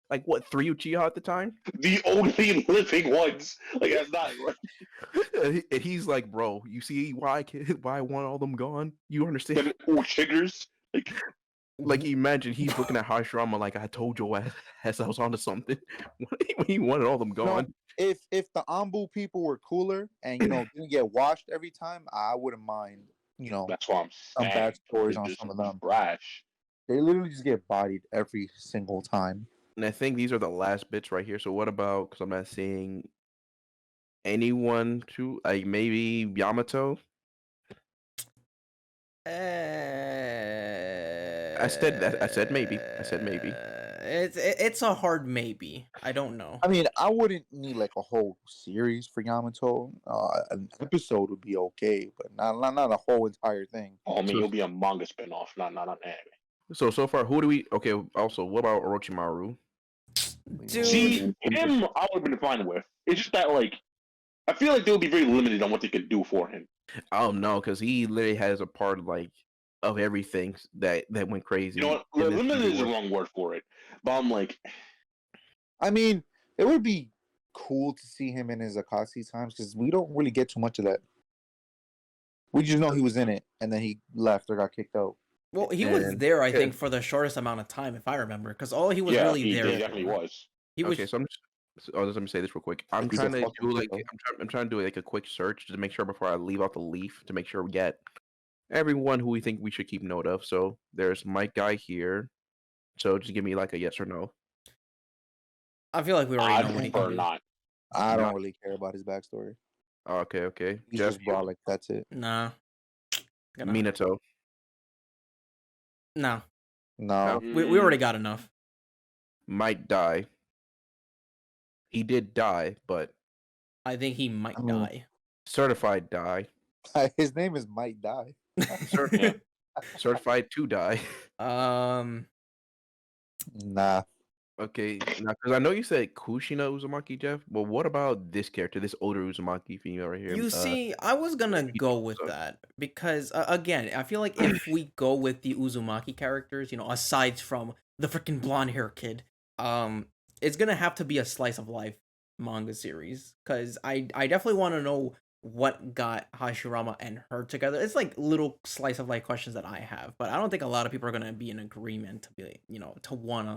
like what, 3 Uchiha at the time? The only living ones. Like, that's not right. And he's like, bro, you see why I want all them gone? You understand? Them old chiggers. Like imagine he's looking at Hashirama like I told your ass I was onto something when he wanted all them gone. If the Ambu people were cooler and didn't get washed every time, I wouldn't mind. That's what I'm Some saying. backstories They're on just some of them. trash. They literally just get bodied every single time. And I think these are the last bits right here. So what about? Because I'm not seeing anyone to like maybe Yamato. I said that. I said maybe. It's a hard maybe. I don't know. I mean, I wouldn't need like a whole series for Yamato. An episode would be okay, but not a whole entire thing. Oh, I mean, So- he'll be a manga spinoff, not an anime. So far, who do we? Okay. Also, what about Orochimaru? Dude, See, him, I would have been fine with. It's just that, like, I feel like they would be very limited on what they could do for him. Oh no, because he literally has a part of everything that went crazy. You know what? in this Limited is the war. wrong word for it. But I'm like, I mean, it would be cool to see him in his Akatsuki times because we don't really get too much of that. We just know he was in it, and then he left or got kicked out. well, he was And- there, I yeah. think, for the shortest amount of time, if I remember, because all he was yeah, really he there. definitely for- was. He was. Okay, so let me say this real quick. I'm He's a trying to fucking do like kiddo. I'm trying to do like a quick search to make sure before I leave out the leaf to make sure we get everyone who we think we should keep note of. So there's Mike Guy here. So just give me like a yes or no. I feel like we already I'd know what he prefer can do. not. I No. don't really care about his backstory. Okay. He's Jeff, just brought like that's it. Nah. Gonna- Minato. No. No, We already got enough. Might die. He did die, but I think he might I mean- die. certified die. his name is Might Die. Yeah. Certified to die. Nah, Okay, now because I know you said Kushina Uzumaki, Jeff. But what about this character, this older Uzumaki female right here? You see, I was gonna go with so- that because again, I feel like if we go with the Uzumaki characters, aside from the freaking blonde hair kid, it's gonna have to be a slice of life manga series because I definitely want to know what got Hashirama and her together. It's like little slice of life questions that I have, but I don't think a lot of people are gonna be in agreement to be to want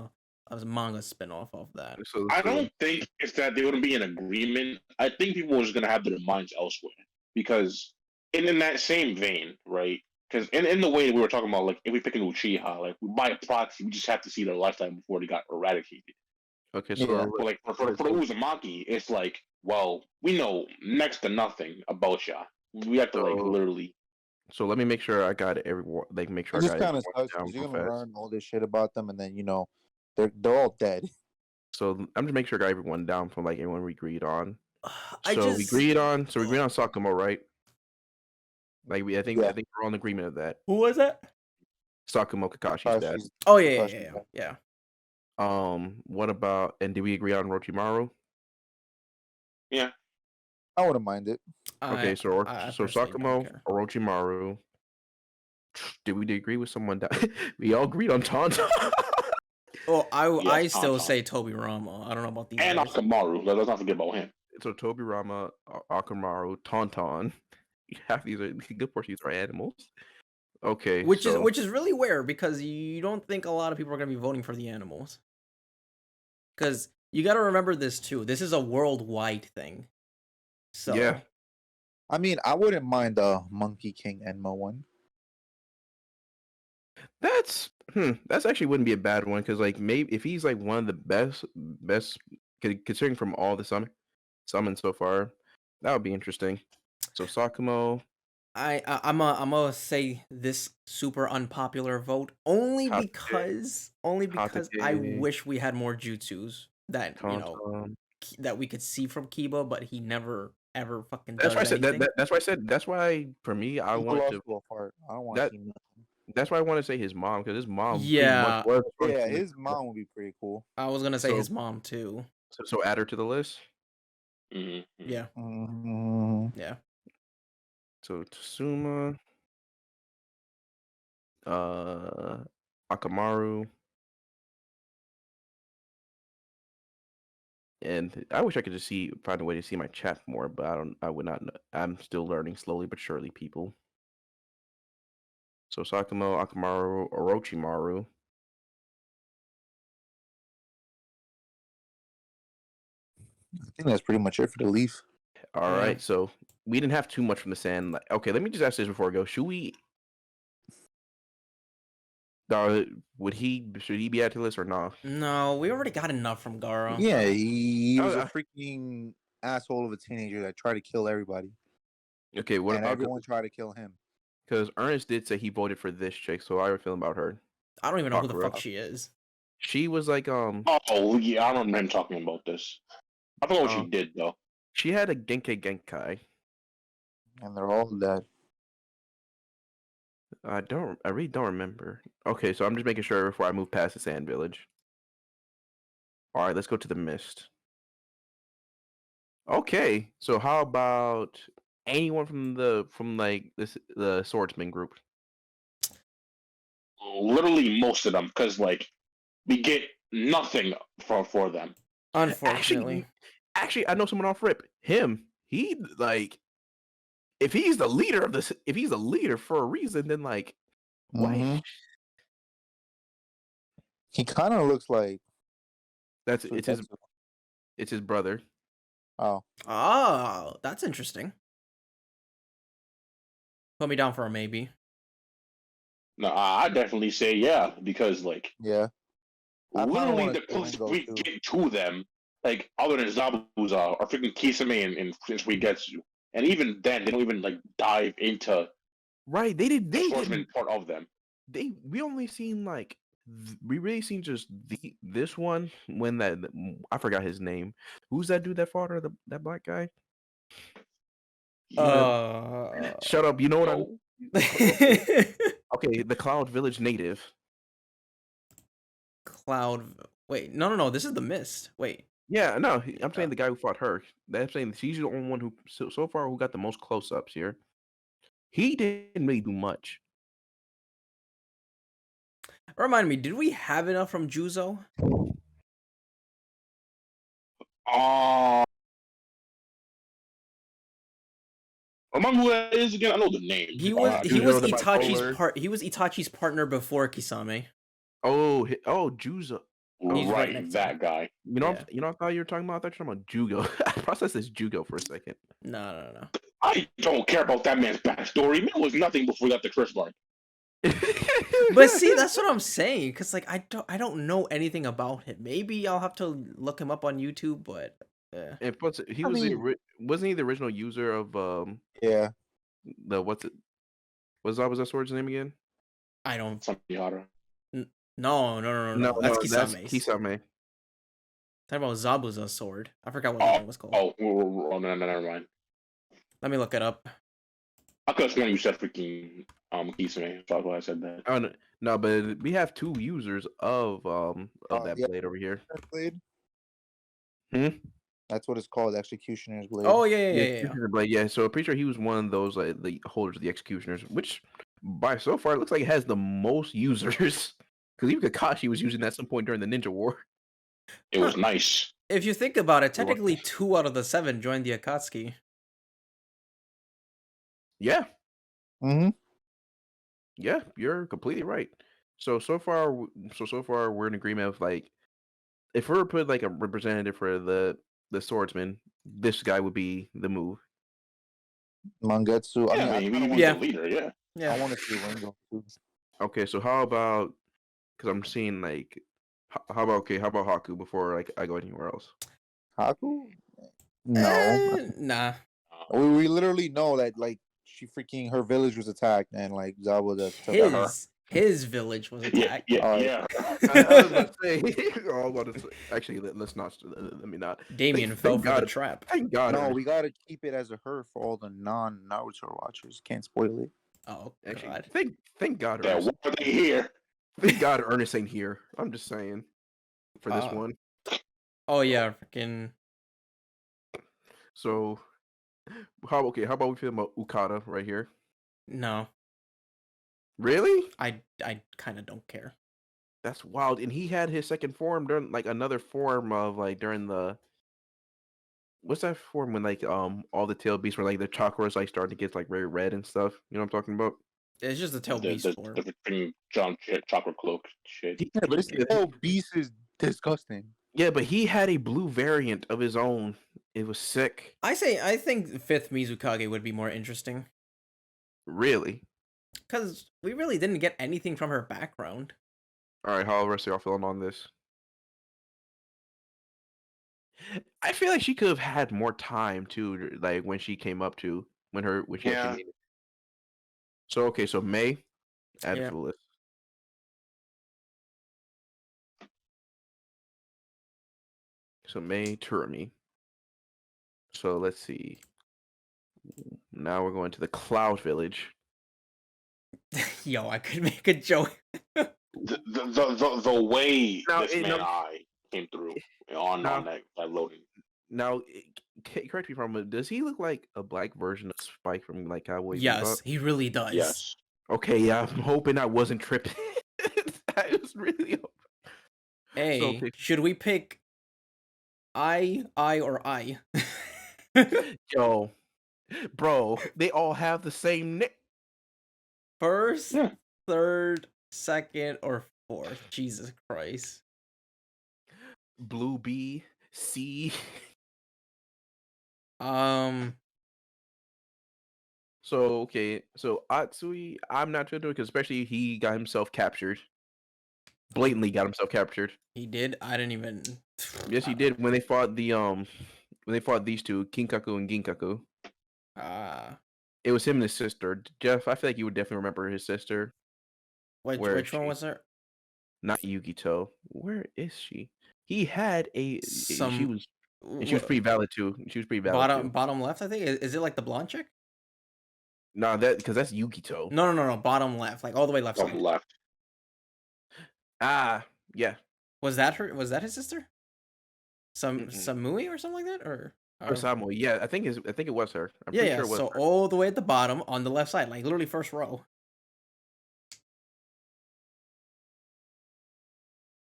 a manga spin-off of that. I don't think it's that they wouldn't be in agreement. I think people are just gonna have their minds elsewhere because, in that same vein, right? Because in the way we were talking about, like if we pick an Uchiha, like by proxy, we just have to see their lifetime before they got eradicated. Okay, so Yeah. But like for the Uzumaki, it's like, well, we know next to nothing about ya. We have to like So- literally. So let me make sure I got it. Everyone, like, make sure it I just got kind of everyone sucks down because you're real gonna fast. learn all this shit about them, and then they're all dead. So I'm just making sure I got everyone down from like everyone we agreed on. I So we just agreed on Sakumo, right? Like I think Yeah. we're all in agreement of that. who was that? Sakumo Kakashi's dad. Kakashi's- Oh yeah, Kakashi's dad. yeah. What about, and did we agree on Orochimaru? Yeah. I wouldn't mind it. Okay, so I so personally don't Sakumo, care. Orochimaru. Did we agree with someone that we all agreed on Tonto? Well, I Yes, still Tauntaun. say Toby Rama. I don't know about these And guys. Akamaru. Let's not forget about him. So Tobirama, Akamaru, Tauntaun. Half these are good portions are animals. Okay, Which so is really rare because you don't think a lot of people are gonna be voting for the animals. Because you got to remember this too. This is a worldwide thing. So yeah, I mean, I wouldn't mind the Monkey King Enma one. that's actually wouldn't be a bad one because like maybe if he's like one of the best considering from all the summons so far, that would be interesting. So Sakumo, I'm gonna say this super unpopular vote only Hatake, because I Hatake, wish we had more jutsus that Tauntaun. that we could see from Kiba, but he never ever fucking That's does why I said anything. that's why for me I People wanted lost to to a fart. I don't want that to see nothing. that's why I want to say his mom because his mom pretty much Yeah, was Yeah, functioning. his mom would be pretty cool. I was gonna say So his mom too. so add her to the list. Mm-hmm. Yeah, Mhm. yeah. So Tsuma, Akamaru, and I wish I could just find a way to see my chat more, but I would not. I'm still learning slowly but surely, people. So Sakumo, Akamaru, Orochimaru. I think that's pretty much it for the leaf. All Yeah. right, so we didn't have too much from the sand. Okay, let me just ask this before I go. Should we? Should he be added to the list or not? No, we already got enough from Garo. Yeah, he was a Uh, freaking asshole of a teenager that tried to kill everybody, Okay, what and about everyone tried to kill him. because Ernest did say he voted for this chick, so how are you feeling about her? I don't even know who the Sakura. fuck she is. She was like Oh, yeah, I don't remember him talking about this. I forgot what she did, though. she had a Genkai. And they're all dead. I really don't remember. Okay, so I'm just making sure before I move past the Sand Village. All right, let's go to the Mist. Okay, so how about anyone from like the swordsman group? Literally most of them, because like we get nothing for them. Unfortunately. Actually, I know someone off rip. He like if he's the leader of this, if he's the leader for a reason, then like why? Mhm. He kind of looks like It's his brother. Oh, Oh, that's interesting. Put me down for a maybe. No, I definitely say yeah, because like yeah. I kinda literally wanna the see him closest go, we too. get to them, like other than Zabuza or freaking Kisame and Suigetsu, and even then they don't even like dive into Right? They the didn't. swordsman part of them. We only seen like we really seen just this one when I forgot his name. Who's that dude that fought her? That black guy? Shut up. You know what I'm. No. Okay, the Cloud Village native. Cloud. Wait, no. This is the Mist. Wait. Yeah, no, I'm saying the guy who fought her. I'm saying she's the only one who so far who got the most close ups here. He didn't really do much. Remind me, did we have enough from Juzo? Remember who that is again? I know the name. He was Juzo the bipolar. He was Itachi's partner before Kisame. Oh, Juzo. He's right right, next to that him. guy. Yeah. I thought you were talking about. I thought you were talking about Jugo. I processed this Jugo for a second. No. I don't care about that man's backstory. Man was nothing before he got the curse mark. But see, that's what I'm saying. Cause like I don't know anything about him. Maybe I'll have to look him up on YouTube. But And plus, wasn't he the original user of Yeah. the what's that sword's name again? I don't. Samihara. No. That's Kisame. Kisame. Talking about Zabuza's sword. I forgot what the thing was called. Never mind. Let me look it up. I could have sworn you said freaking Kisame. That's why I said that. Oh no, but we have 2 users of that yeah. blade over here. Blade. Hmm? That's what it's called, Executioner's Blade. Oh yeah. Executioner blade, yeah. So I'm pretty sure he was one of those the holders of the executioners, which by so far it looks like it has the most users. Because even Kakashi was using that at some point during the Ninja War. It was nice. If you think about it, technically 2 out of the 7 joined the Akatsuki. Yeah. Mm-hmm. Yeah, you're completely right. So far we're in agreement of like, if we were to put like a representative for the swordsman, this guy would be the move. Mangetsu. Yeah, I he mean, was Yeah. the leader. Yeah. Yeah. I want to see Ringo too. Okay, so how about, because I'm seeing like, how about Haku before like I go anywhere else? Haku? No. Nah. We literally know that like her village was attacked and like Zabuza took her. His village was attacked. Yeah. I was about to say, actually, let's not. Let me not. Damien Thank fell for the God. trap. Thank God. No, we gotta keep it as a her for all the non-Naruto watchers. Can't spoil it. Oh Actually, god. thank God. Yeah, Ernest. why are they here? Thank God Ernest ain't here. I'm just saying for this one. Oh yeah, freaking. So how about we feel about Ukata right here? No, Really? I kind of don't care. That's wild. And he had his second form during like another form of like during the, what's that form when like all the tail beasts were like the chakras like starting to get like very red and stuff. You know what I'm talking about? It's just a tail beast form. The freaking chocolate cloak shit. Yeah, but this beast is disgusting. Yeah, but he had a blue variant of his own. It was sick. I think 5th Mizukage would be more interesting Really? because we really didn't get anything from her background. All right, how the rest of y'all feeling on this? I feel like she could have had more time too, like when she came up to when she Yeah. actually made it. So okay, so May, add Yeah. to the list. So May Turami. So let's see. Now we're going to the Cloud Village. Yo, I could make a joke. The way Now, this man eye came through on that loading. Now, correct me if I'm wrong, does he look like a black version of Spike from like Cowboy Bebop? Yes, he really does. Yes. Okay, yeah, I'm hoping I wasn't tripping. I was really hoping. Hey, So, okay. should we pick I, or I? Yo, bro, they all have the same name. First, Yeah. 3rd, 2nd, or 4th? Jesus Christ. Blue B, C. So okay, so Atsui, I'm not sure because especially he got himself captured. Blatantly got himself captured. He did. I didn't even. Yes, he did when they fought these two, Kinkaku and Ginkaku. It was him and his sister. Jeff, I feel like you would definitely remember his sister. Which one was her? Not Yugito. Where is she? He had she was pretty valid too. She was pretty valid too. Bottom left, I think. Is it like the blonde chick? No, because that's Yugito. No. Bottom left, like all the way left side. Left. Ah, yeah. Was that her? Was that his sister? Samui or something like that, or Samui. Yeah, I think it was her. I'm yeah, pretty sure it was so her. all the way at the bottom on the left side, like literally first row.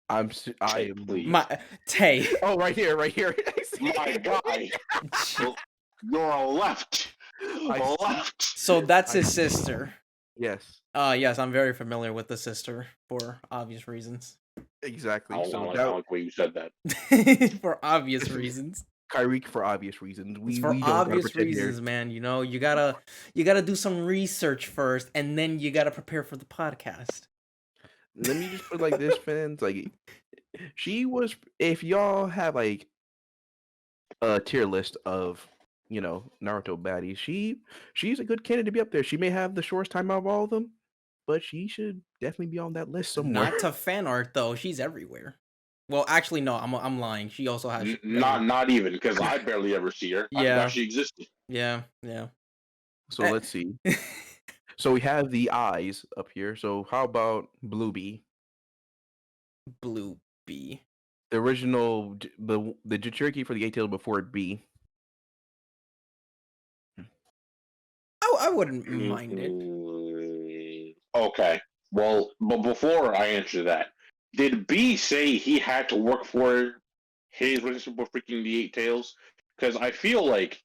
I am my Tay. Oh, right here. My guy. You're left. Left. So that's his sister. Yes. Yes, I'm very familiar with the sister for obvious reasons. Exactly. I don't like the way you said that. For obvious reasons. Kyrie, for obvious reasons. We for obvious reasons, man. You know, you gotta do some research first, and then you gotta prepare for the podcast. Let me just put it like this, fans. Like, she was. If y'all have like a tier list of, Naruto baddies, she's a good candidate to be up there. She may have the shortest time out of all of them, but she should definitely be on that list somewhere. Not to fan art though. She's everywhere. Well, actually, no. I'm lying. She also has. Not even, because I barely ever see her. I Yeah. forgot she existed. Yeah. So let's see. So we have the eyes up here. So how about Blue Bee? Blue Bee. The original, the Jinchuriki for the 8-tail before B. I wouldn't mind it. Okay. Well, but before I answer that, did B say he had to work for his relationship with freaking the Eight Tails? Because I feel like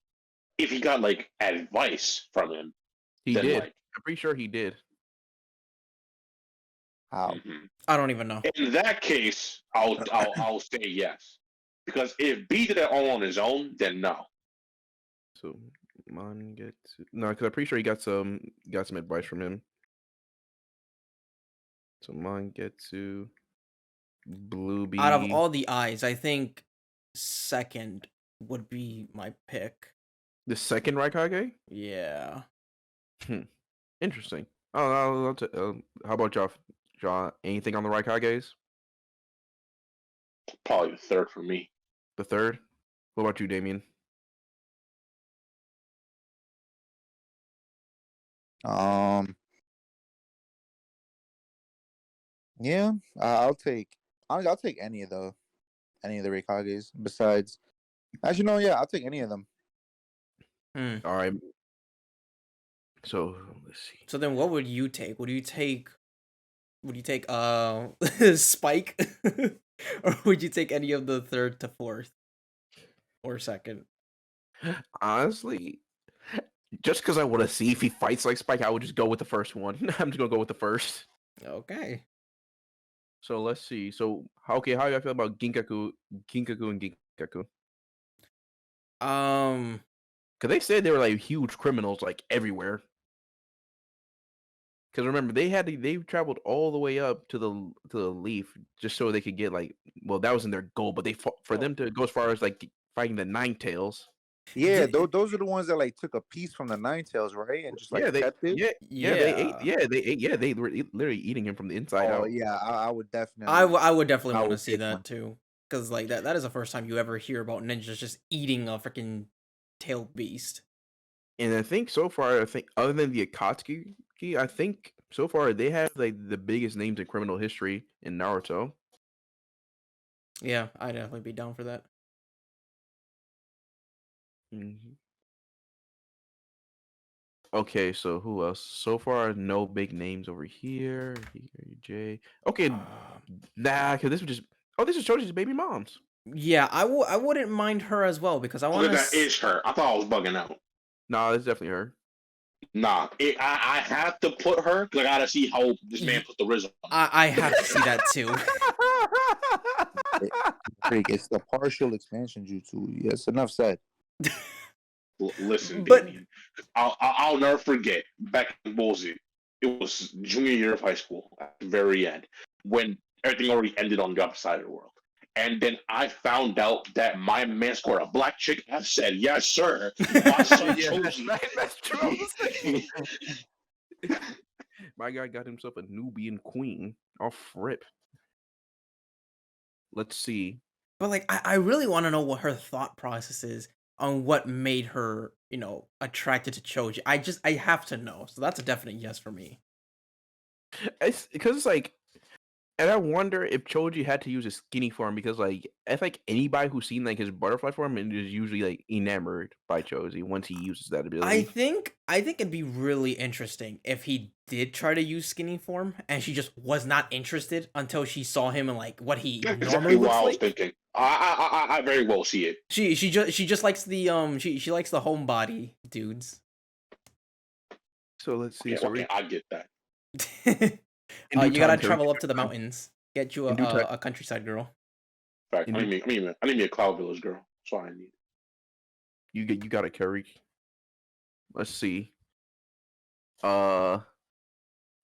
if he got like advice from him, He then did. like, I'm pretty sure he did. How? I don't even know. in that case, I'll say yes. Because if B did it all on his own, then no. So Mangetsu. No, because I'm pretty sure he got some advice from him. So Mangetsu, Blue Bee. Out of all the eyes, I think second would be my pick. The second Raikage? Yeah. Interesting. How about John? Anything on the Raikages? Probably the third for me. The third? What about you, Damien? Yeah, I'll take. I'll take any of the Raikages. Besides, actually, no, yeah, I'll take any of them. All right. So let's see. So then, what would you take? Would you take Spike, or would you take any of the third to fourth, or second? Honestly, just because I want to see if he fights like Spike, I would just go with the first one. I'm just gonna go with the first. Okay. So let's see. So how do I feel about Ginkaku and Ginkaku? Because they said they were like huge criminals, like everywhere. Because remember, they traveled all the way up to the Leaf just so they could get like, well, that wasn't their goal, but they fought for them to go as far as like fighting the Nine Tails. Yeah, those are the ones that like took a piece from the Nine Tails, right, and just like kept it. They were literally eating him from the inside Oh out. yeah, I would definitely. I would definitely I want to would see pick that one. too, because like that is the first time you ever hear about ninjas just eating a freaking tailed beast. And I think so far, other than the Akatsuki, I think so far they have like the biggest names in criminal history in Naruto. Yeah, I'd definitely be down for that. Mm-hmm. Okay, so who else? So far, no big names over here. Jay. Okay, nah, because this was just. Oh, this is Choji's baby moms. Yeah, I wouldn't mind her as well because I want to. That is her. I thought I was bugging out. Nah, that's definitely her. Nah, I have to put her because I gotta see how this man put the RZA on. I have to see that too. It's the partial expansion jutsu. Yes, enough said. Listen, But- Damien, I'll never forget back in Boise. It was junior year of high school at the very end when everything already ended on the other side of the world. And then I found out that my man scored a black chick. I said, yes, sir. My son chose that's true. My guy got himself a Nubian queen. Off rip. Let's see. But like, I really want to know what her thought process is on what made her, attracted to Choji. I have to know. So that's a definite yes for me. It's because it's like, and I wonder if Choji had to use his skinny form because like I think anybody who's seen like his butterfly form is usually like enamored by Choji once he uses that ability. I think it'd be really interesting if he did try to use skinny form and she just was not interested until she saw him and like what he exactly normally what looks I was like. thinking. I very well see it. She just likes the she likes the homebody dudes. So let's see. Okay, I get that. You gotta travel up to the mountains. Get you a countryside girl. In fact, I need me a Cloud Village girl. That's what I need. You got it, Kerry. Let's see.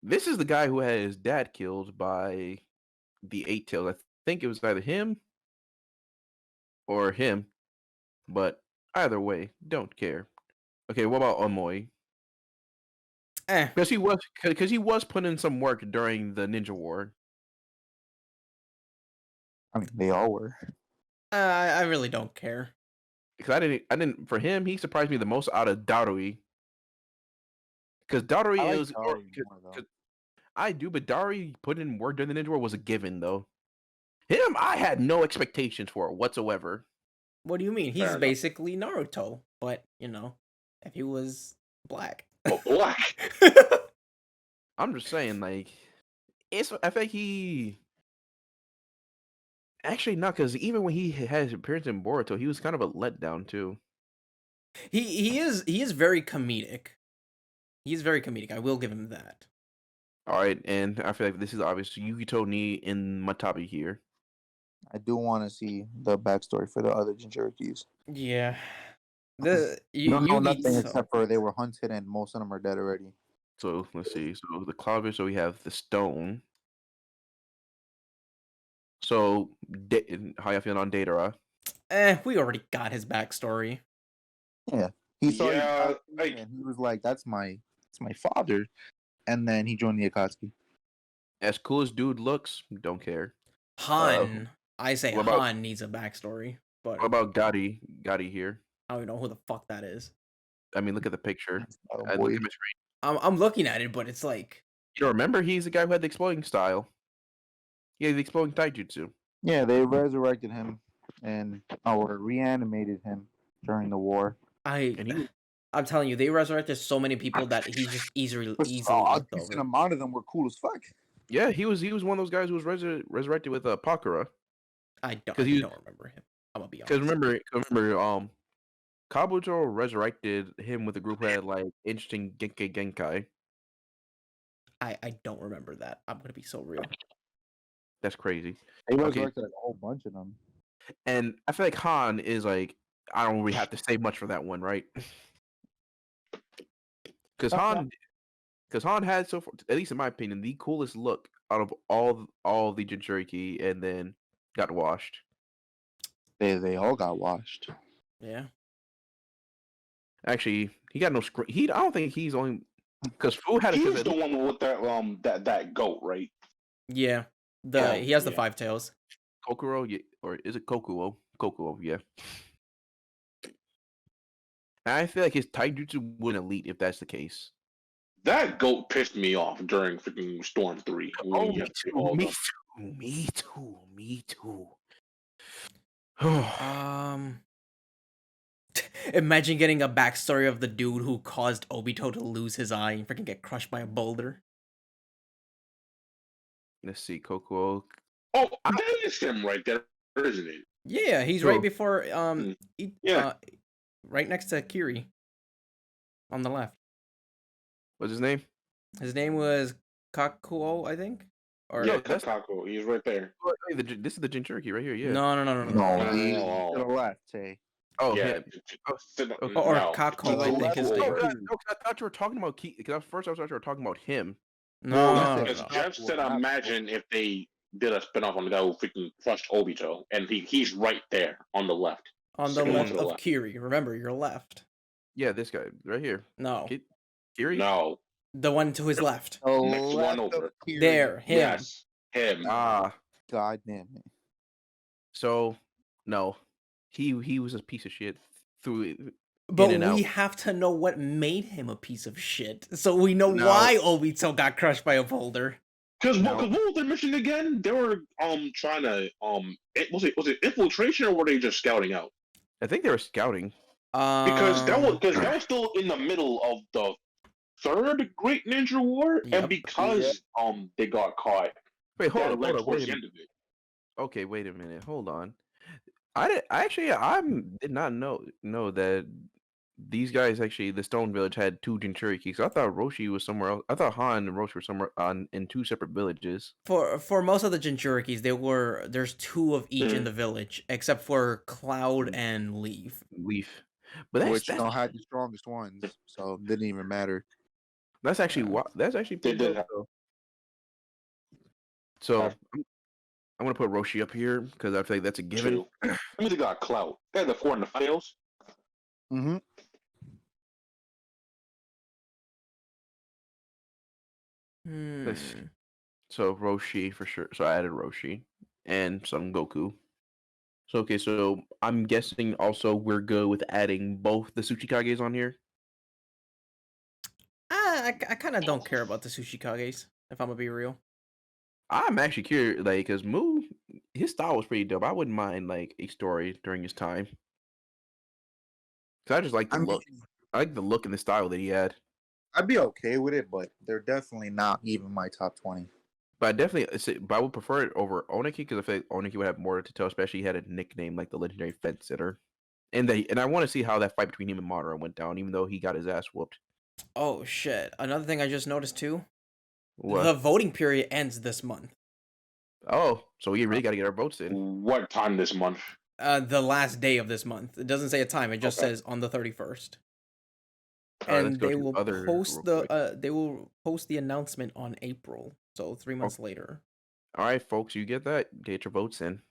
This is the guy who had his dad killed by the Eight Tails. I think it was either him or him, but either way, don't care. Okay, what about Omoi? Because he was putting in some work during the Ninja War. I mean, they all were. I really don't care. Because I didn't. For him, he surprised me the most out of Darui. Because Darui I like is, Dari more though. I do, but Dari putting in work during the Ninja War was a given though. Him, I had no expectations for whatsoever. What do you mean? He's Fair enough. basically Naruto, but if he was black. Oh, black. I'm just saying, like, I think he actually not because even when he had his appearance in Boruto, he was kind of a letdown too. he is very comedic. He's very comedic. I will give him that. All right, and I feel like this is obvious. Yukito Ni in Matabi here. I do want to see the backstory for the other Jinchurikis. Yeah. You don't know nothing Yugito. except for they were hunted and most of them are dead already. So let's see. So the Cloudfish. So we have the Stone. So how you feeling on Datara? We already got his backstory. Yeah, he saw Yeah, Akatsuki and he was like, "That's my father," and then he joined the Akatsuki. As cool as dude looks, don't care. Han. I say what about- Han needs a backstory, but What about Gotti? Gotti here. I don't even know who the fuck that is. I mean, look at the picture. Oh, Look boy. at my screen. I'm looking at it, but it's like You don't remember? He's the guy who had the exploding style. Yeah, the exploding taijutsu. Yeah, they resurrected him and or reanimated him during the war. And I'm telling you, they resurrected so many people that he's just easily But easily a looked decent over. amount of them were cool as fuck. yeah, he was one of those guys who was resurrected with Pakura. I don't remember him. I'm gonna be honest. Because remember, Kabuto resurrected him with a group that had like interesting Genkai. I don't remember that. I'm gonna be so real. That's crazy. They Okay. resurrected like a whole bunch of them. And I feel like Han is like, I don't really have to say much for that one, right? Because Han had so far, at least in my opinion, the coolest look out of all the Jinchuriki, and then got washed. They all got washed. Yeah. Actually, he got no screen. I don't think he's only because Fu had a He's the one with that goat, right? Yeah. He has the 5 tails. Kokoro, yeah, or is it Kokuo? Kokuo, yeah. I feel like his taijutsu would elite if that's the case. That goat pissed me off during freaking Storm 3. Oh, me too. Imagine getting a backstory of the dude who caused Obito to lose his eye and freaking get crushed by a boulder. Let's see, Kokuo. Oh, that is him right there, isn't it? Yeah, he's Sure. right before Yeah. right next to Kiri. On the left. What's his name? His name was Kakuo, I think. Or Yeah, that's Kako. He's right there. This is the Jinchuriki right here. Yeah. No. To the left, hey. Oh, Yeah. him. Or No. Kako, I think his Oh, name. God. No, 'cause I thought you were talking about Because at first I thought you were talking about him. No. Because Jeff said, imagine if they did a spinoff on the guy who freaking crushed Obito, and he's right there on the left. On the Second one left to the of left. Kiri. Remember, you're left. Yeah, this guy right here. No. Kiri? No. The one to his left. The Next one left over. of Kiri. There, him. Yes. Him. Ah, God damn it. so no, he was a piece of shit through. But in and we out. have to know what made him a piece of shit. So we know No. why Obito got crushed by a boulder. Because No. what was their mission again? They were trying to was it infiltration or were they just scouting out? I think they were scouting. Because that was still in the middle of the third Great Ninja War, Yep. and because they got caught. Wait, hold that on, led wait towards a the minute. end of it. Okay, wait a minute. Hold on. I did not know that these guys actually the Stone Village had 2 Jinchuriki. So I thought Roshi was somewhere else. I thought Han and Roshi were somewhere in 2 separate villages. For most of the Jinchurikis, there's 2 of each in the village, except for Cloud and Leaf. Leaf, but that's Which had the strongest ones, so it didn't even matter. that's actually that's actually They pretty did dope, though. So Okay. I'm gonna put Roshi up here because I feel like that's a given. 2. I mean, they got clout. They had the 4 and the fails. Mm-hmm. So Roshi for sure. So I added Roshi, and Son Goku. So okay, so I'm guessing also we're good with adding both the Tsuchikages on here. I kind of don't care about the Tsuchikages, if I'm gonna be real. I'm actually curious, like, because Moo, his style was pretty dope. I wouldn't mind like a story during his time. Cause I just like the I mean, look. I like the look and the style that he had. I'd be okay with it, but they're definitely not even my top 20. But I definitely, but I would prefer it over Oniki because I feel like Oniki would have more to tell. Especially he had a nickname like the legendary fence sitter, and I want to see how that fight between him and Madara went down, even though he got his ass whooped. Oh shit! Another thing I just noticed too: What? the voting period ends this month. Oh, so we really got to get our votes in. What time this month? The last day of this month. It doesn't say a time. It just Okay. says on the 31st. All right, let's And go they to will other post real quick. the announcement on April, so 3 months later. All right, folks, you get that? Get your votes in.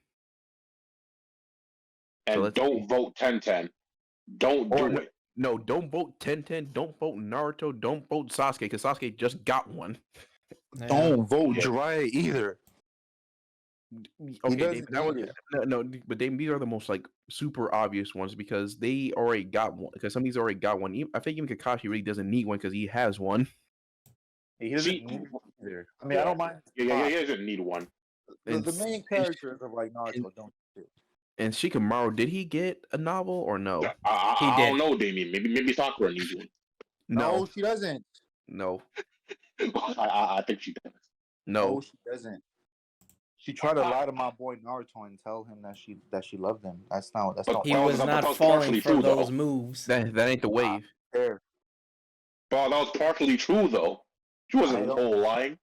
So And let's don't see. vote 10-10. Don't Or do it. No, don't vote 10-10. Don't vote Naruto. Don't vote Sasuke because Sasuke just got one. Yeah. Don't vote Yeah. Jiraiya either. Okay, doesn't David, need it. no, but David, these are the most like super obvious ones because they already got one. Because some of these already got one. I think even Kakashi really doesn't need one because he has one. He doesn't See, need it either. I mean, I don't mind. Yeah, he doesn't need one. The main characters of like Naruto don't need it. And Shikamaru, did he get a novel or no? He I don't did. know, Damien. Maybe Sakura needs one. No, she doesn't. No, I think she does. No, no. she doesn't. She tried to lie to my boy Naruto and tell him that she loved him. That's not. But He that was that not was falling partially for true, those though. moves. That ain't the wave. Fair. But that was partially true, though. She wasn't I don't- whole lying.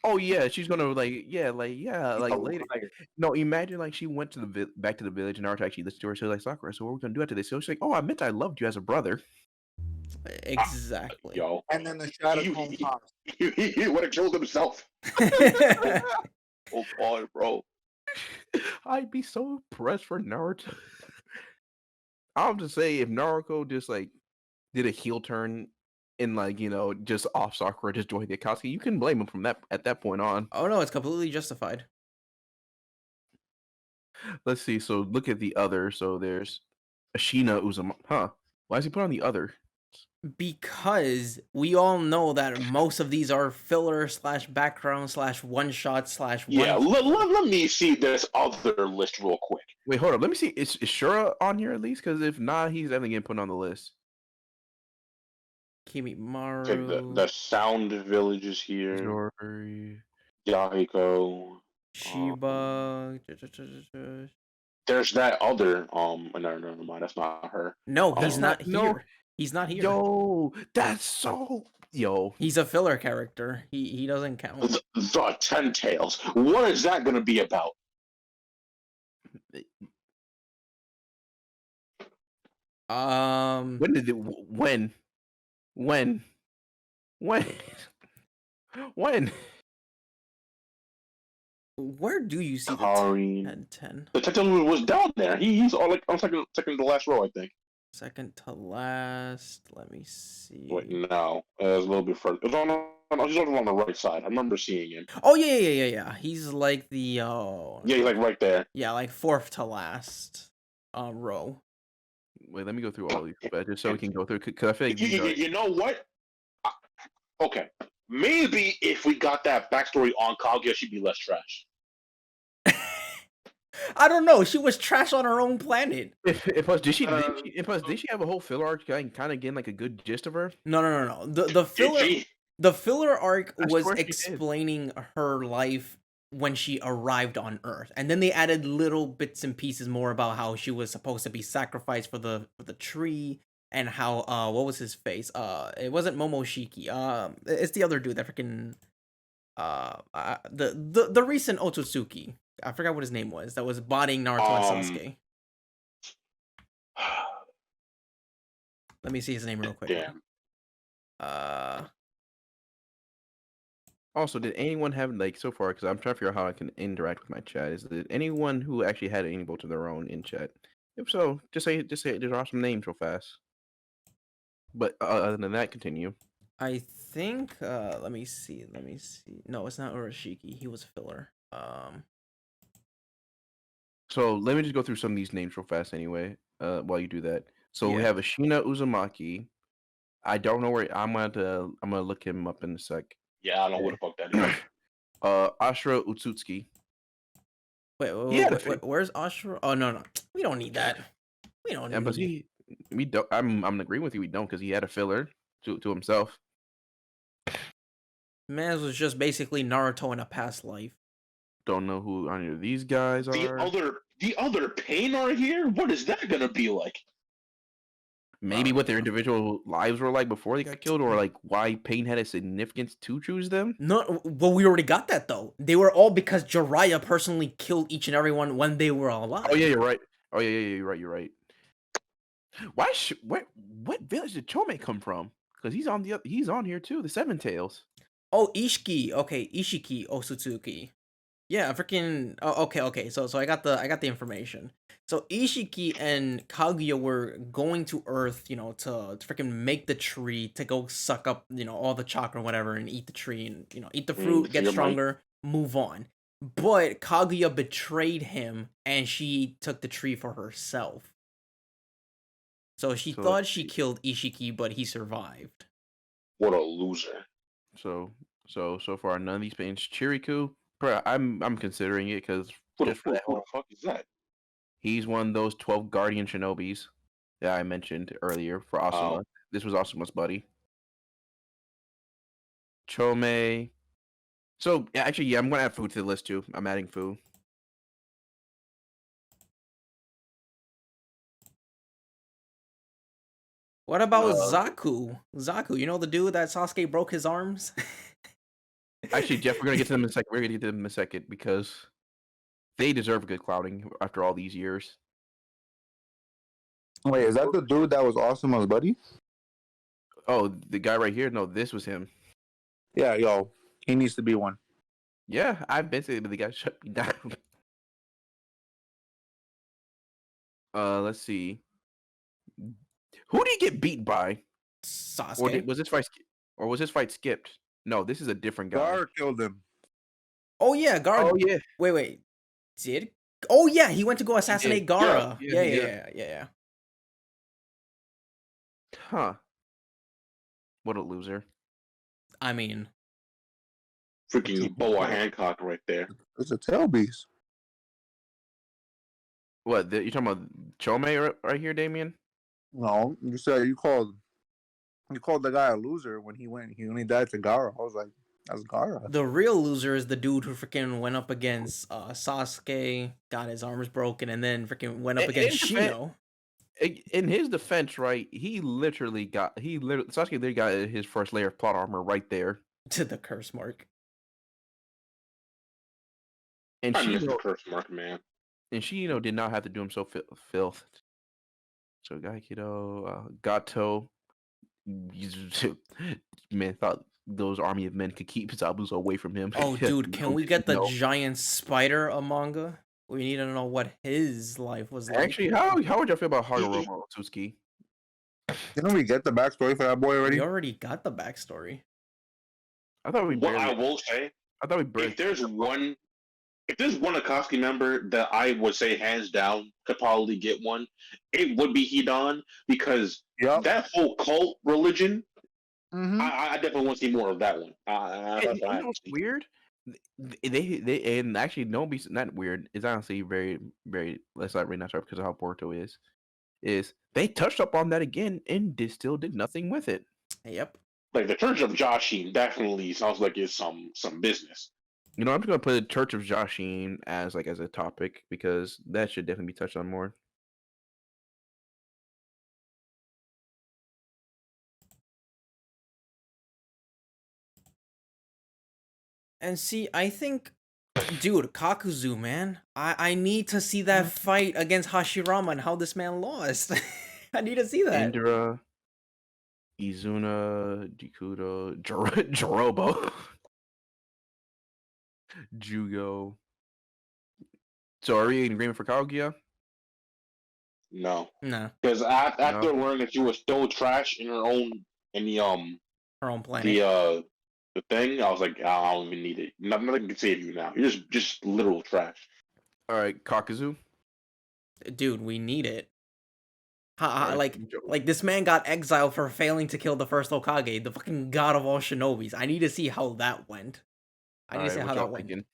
Oh yeah, she's gonna like a later. liar. No, imagine like she went to the back to the village and Naruto actually listened to her. So like Sakura, so what are we gonna do after this? So she's like, oh, I meant I loved you as a brother. Exactly. Yo. And then the shadow He- clone he- pops. He would have killed himself. Oh, God, bro. I'd be so impressed for Naruto. I'll just say if Naruto just like did a heel turn and like just off Sakura, just joined the Akatsuki, you can blame him from that at that point on. Oh no, it's completely justified. Let's see. So look at the other. So there's Ashina Uzuma. Huh? Why is he put on the other? Because we all know that most of these are filler / background / one shot / one. Yeah, let me see this other list real quick. Wait, hold up. Let me see. Is Shura on here at least? Because if not, he's definitely getting put on the list. Okay, Kimimaru, the Sound Village is here. Zori. Yahiko. Shiba. There's that other no, never mind, that's not her. No, he's Oh. not No. here. He's not here. Yo, that's so He's a filler character. He doesn't count. The Ten Tails. What is that gonna be about? When did it? When? When? Where do you see the Karin. 10? The Ten Tails was down there. He's all like on second to the last row, I think. Second to last. Let me see. Wait, no, it was a little bit further. It was he's on the right side. I remember seeing him. Oh yeah. He's like the Yeah, he's like right there. yeah, like fourth to last row. Wait, let me go through all these just so we can go through. Because I feel like You know what? Okay, maybe if we got that backstory on Kaguya, she'd be less trash. I don't know. She was trash on her own planet. Plus, did she have a whole filler arc kind of getting like a good gist of her? No. The Did filler she? the filler arc I was swear she did. explaining her life when she arrived on Earth, and then they added little bits and pieces more about how she was supposed to be sacrificed for the tree, and how what was his face? It wasn't Momoshiki. It's the other dude that freaking the recent Otsutsuki. I forgot what his name was. That was bodying Naruto and Sasuke. Let me see his name real quick. Damn. Also, did anyone have like so far? Because I'm trying to figure out how I can interact with my chat. Is there anyone who actually had any votes of their own in chat? If so, just say just draw some names real fast. But other than that, continue. I think let me see. No, it's not Urashiki. He was filler. So let me just go through some of these names real fast anyway. While you do that, so we Yeah. have Ashina Uzumaki. I don't know where I'm gonna look him up in a sec. Yeah, I don't know who the fuck that is. Ashura Utsutsuki. Wait, He had a where's Ashura? Oh no, we don't need that. We don't yeah, but need. we don't. I'm agreeing with you. We don't because he had a filler to himself. Maz was just basically Naruto in a past life. Don't know who any of these guys are. The other pain are here. What is that gonna be like? Maybe what their individual lives were like before they got killed, or like why pain had a significance to choose them. No, well, we already got that though. They were all because Jiraiya personally killed each and every one when they were alive. Oh yeah, you're right. Oh yeah, you're right. You're right. Why? What village did Chome come from? Because he's on here too. The Seven Tails. Oh, Ishiki. Okay, Ishiki Osutsuki. Yeah, freaking. Oh, okay. So I got the information. So Ishiki and Kaguya were going to Earth, to freaking make the tree to go suck up, all the chakra, whatever, and eat the tree and eat the fruit, get stronger, move on. But Kaguya betrayed him, and she took the tree for herself. So she thought she killed Ishiki, but he survived. What a loser. So far, none of these pains. Chiriku, I'm considering it because Who the fuck is that? He's one of those 12 Guardian Shinobis that I mentioned earlier for Asuma. This was Asuma's buddy. Chome. So actually, yeah, I'm gonna add food to the list too. I'm adding food. What about Zaku? Zaku, the dude that Sasuke broke his arms? Actually, Jeff, we're gonna get to them in a second. We're gonna get to them in a second because they deserve a good clouding after all these years. Wait, is that the dude that was Awesome's buddy? Oh, the guy right here? No, this was him. Yeah, yo, he needs to be one. Yeah, I've been saying, but the guy shut me down. Let's see. Who did he get beat by? Sasuke. Was this fight skipped? No, this is a different guy. Gar killed him. Oh yeah, Gara. Oh yeah. Wait. Did? Oh yeah, he went to go assassinate Gara. Yeah. Huh. What a loser. I mean, freaking Boa Hancock right there. It's a tail beast. What? You talking about Chome right here, Damien? No, you said you called the guy a loser when he only died to Gara. I was like, that's Gara. The real loser is the dude who freaking went up against Sasuke, got his arms broken, and then freaking went up against Shino. In his defense, right, Sasuke literally got his first layer of plot armor right there. To the curse mark. And Shino, curse mark, man. And Shino did not have to do him so filth. So Gaikido, Gato, man thought those army of men could keep Zabuza away from him. Oh, dude, can we get the giant spider a manga? We need to know what his life was like. Actually, how would you feel about Hagoromo Otsutsuki? Didn't we get the backstory for that boy already? We already got the backstory. I thought we. I will say, if there's one Akatsuki member that I would say hands down could probably get one, it would be Hidan, because that whole cult religion, I definitely want to see more of that one. You know what's weird? They and actually no, not weird. It's honestly very, very. Let's not really not sure because of how Porto is. They touched up on that again and still did nothing with it. Yep. Like the Church of Joshin definitely sounds like it's some business. I'm just gonna put the Church of Joshin as a topic because that should definitely be touched on more. And see, I think, dude, Kakuzu, man, I need to see that fight against Hashirama and how this man lost. I need to see that. Indra, Izuna, Jikudo, Jorobo, Jugo. So are we in agreement for Kaguya? No. Because after learning that she was still trash in her own her own planet. The thing, I was like, I don't even need it. Nothing can save you now. You're just literal trash. All right, Kakuzu. Dude, we need it. Alright, Like this man got exiled for failing to kill the first Hokage, the fucking god of all shinobis. I need to see how that went. I need to see alright, how what y'all that went. thinking?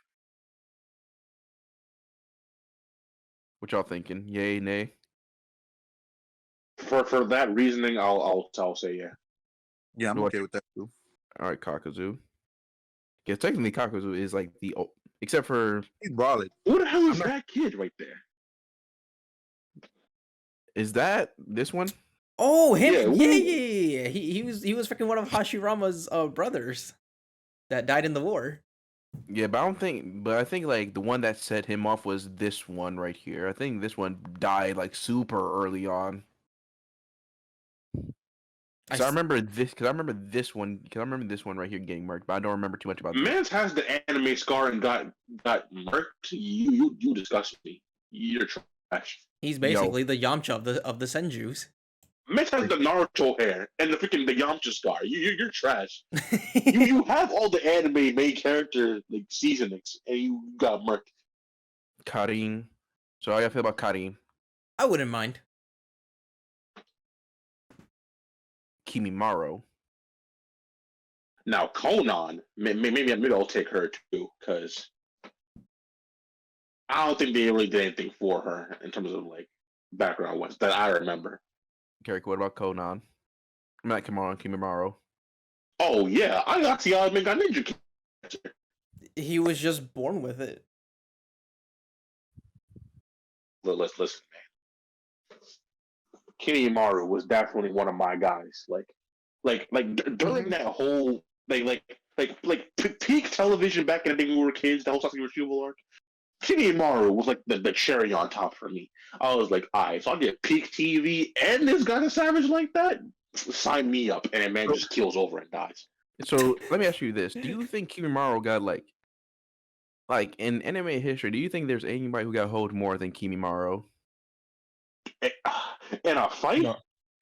What y'all thinking? Yay, nay? For that reasoning, I'll say yeah. Yeah, I'm What okay you- with that too. Alright, Kakazu. Yeah, technically Kakazu is like except for He's brolic. Who the hell is I'm not- that kid right there? is that this one? Oh, him! Yeah, Yeah, who- yeah. He was freaking one of Hashirama's brothers that died in the war. Yeah, but I think like the one that set him off was this one right here. I think this one died like super early on. I So I s- remember this because I remember this one right here getting murked, but I don't remember too much about this. Mans has the anime scar and got murked. You disgust me. You're trash. He's basically the Yamcha of the Senjus. Mans has the Naruto hair and the freaking the Yamcha scar. You're trash. You have all the anime main character like seasonings and you got murked. Karin. So how y'all feel about Karin? I wouldn't mind. Kimimaro. Now Conan, maybe I'll take her too, because I don't think they really did anything for her in terms of like background ones that I remember. Carrick, what about Conan? I'm not Kimimaro. Oh yeah, I got the Mega Ninja character. He was just born with it. Let's listen, man. Kinemaru was definitely one of my guys. During that whole peak television back in the day when we were kids, the whole Sasuke retrieval arc. Kinemaru was like the cherry on top for me. I was like, alright, so I'll get peak TV and this guy a savage like that. Sign me up, and a man just kills over and dies. So let me ask you this: do you think Kimimaro got like in anime history? Do you think there's anybody who got hold more than Kimimaro In a fight? No.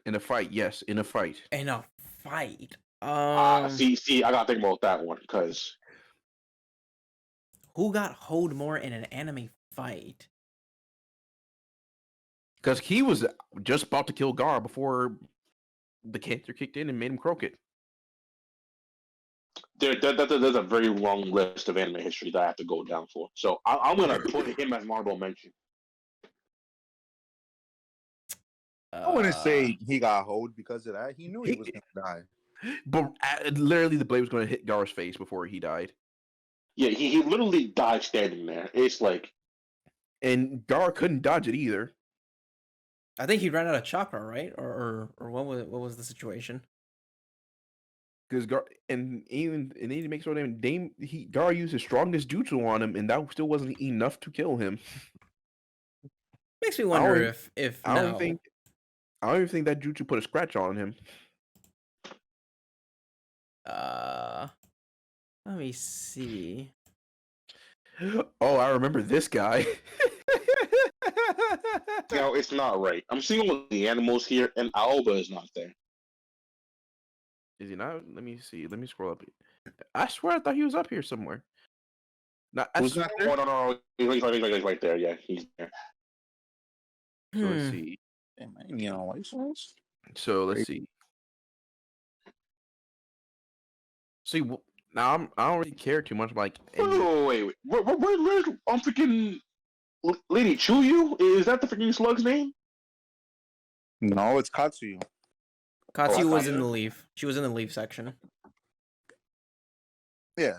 in a fight? Yes, in a fight. In a fight. See, I gotta think about that one because Who got hold more in an anime fight? Because he was just about to kill Gar before the cancer kicked in and made him croak it. there's a very long list of anime history that I have to go down for. So I'm gonna put him as honorable mention. I wouldn't say he got hold because of that. He knew he was gonna die. But literally, the blade was going to hit Gar's face before he died. Yeah, he literally died standing there. It's like And Gar couldn't dodge it either. I think he ran out of chakra, right? Or what was the situation? Because Gar and then he makes sure that Gar used his strongest jutsu on him, and that still wasn't enough to kill him. Makes me wonder don't- if I don't now even think that jutsu put a scratch on him. let me see. Oh, I remember this guy. no, it's not right. I'm seeing all the animals here, and Aoba is not there. Is he not? Let me see. Let me scroll up. I swear I thought he was up here somewhere. No, I Who's swear. not there? Oh no, he's right there. Yeah, he's there. So let's Hmm. see. Am I need a license? So let's see. See, now I don't really care too much. Like, Wait. Where's I'm freaking Lady Chuyu? Is that the freaking slug's name? No, it's Katsuyu. Katsu I was thought in you- the leaf. She was in the leaf section. Yeah.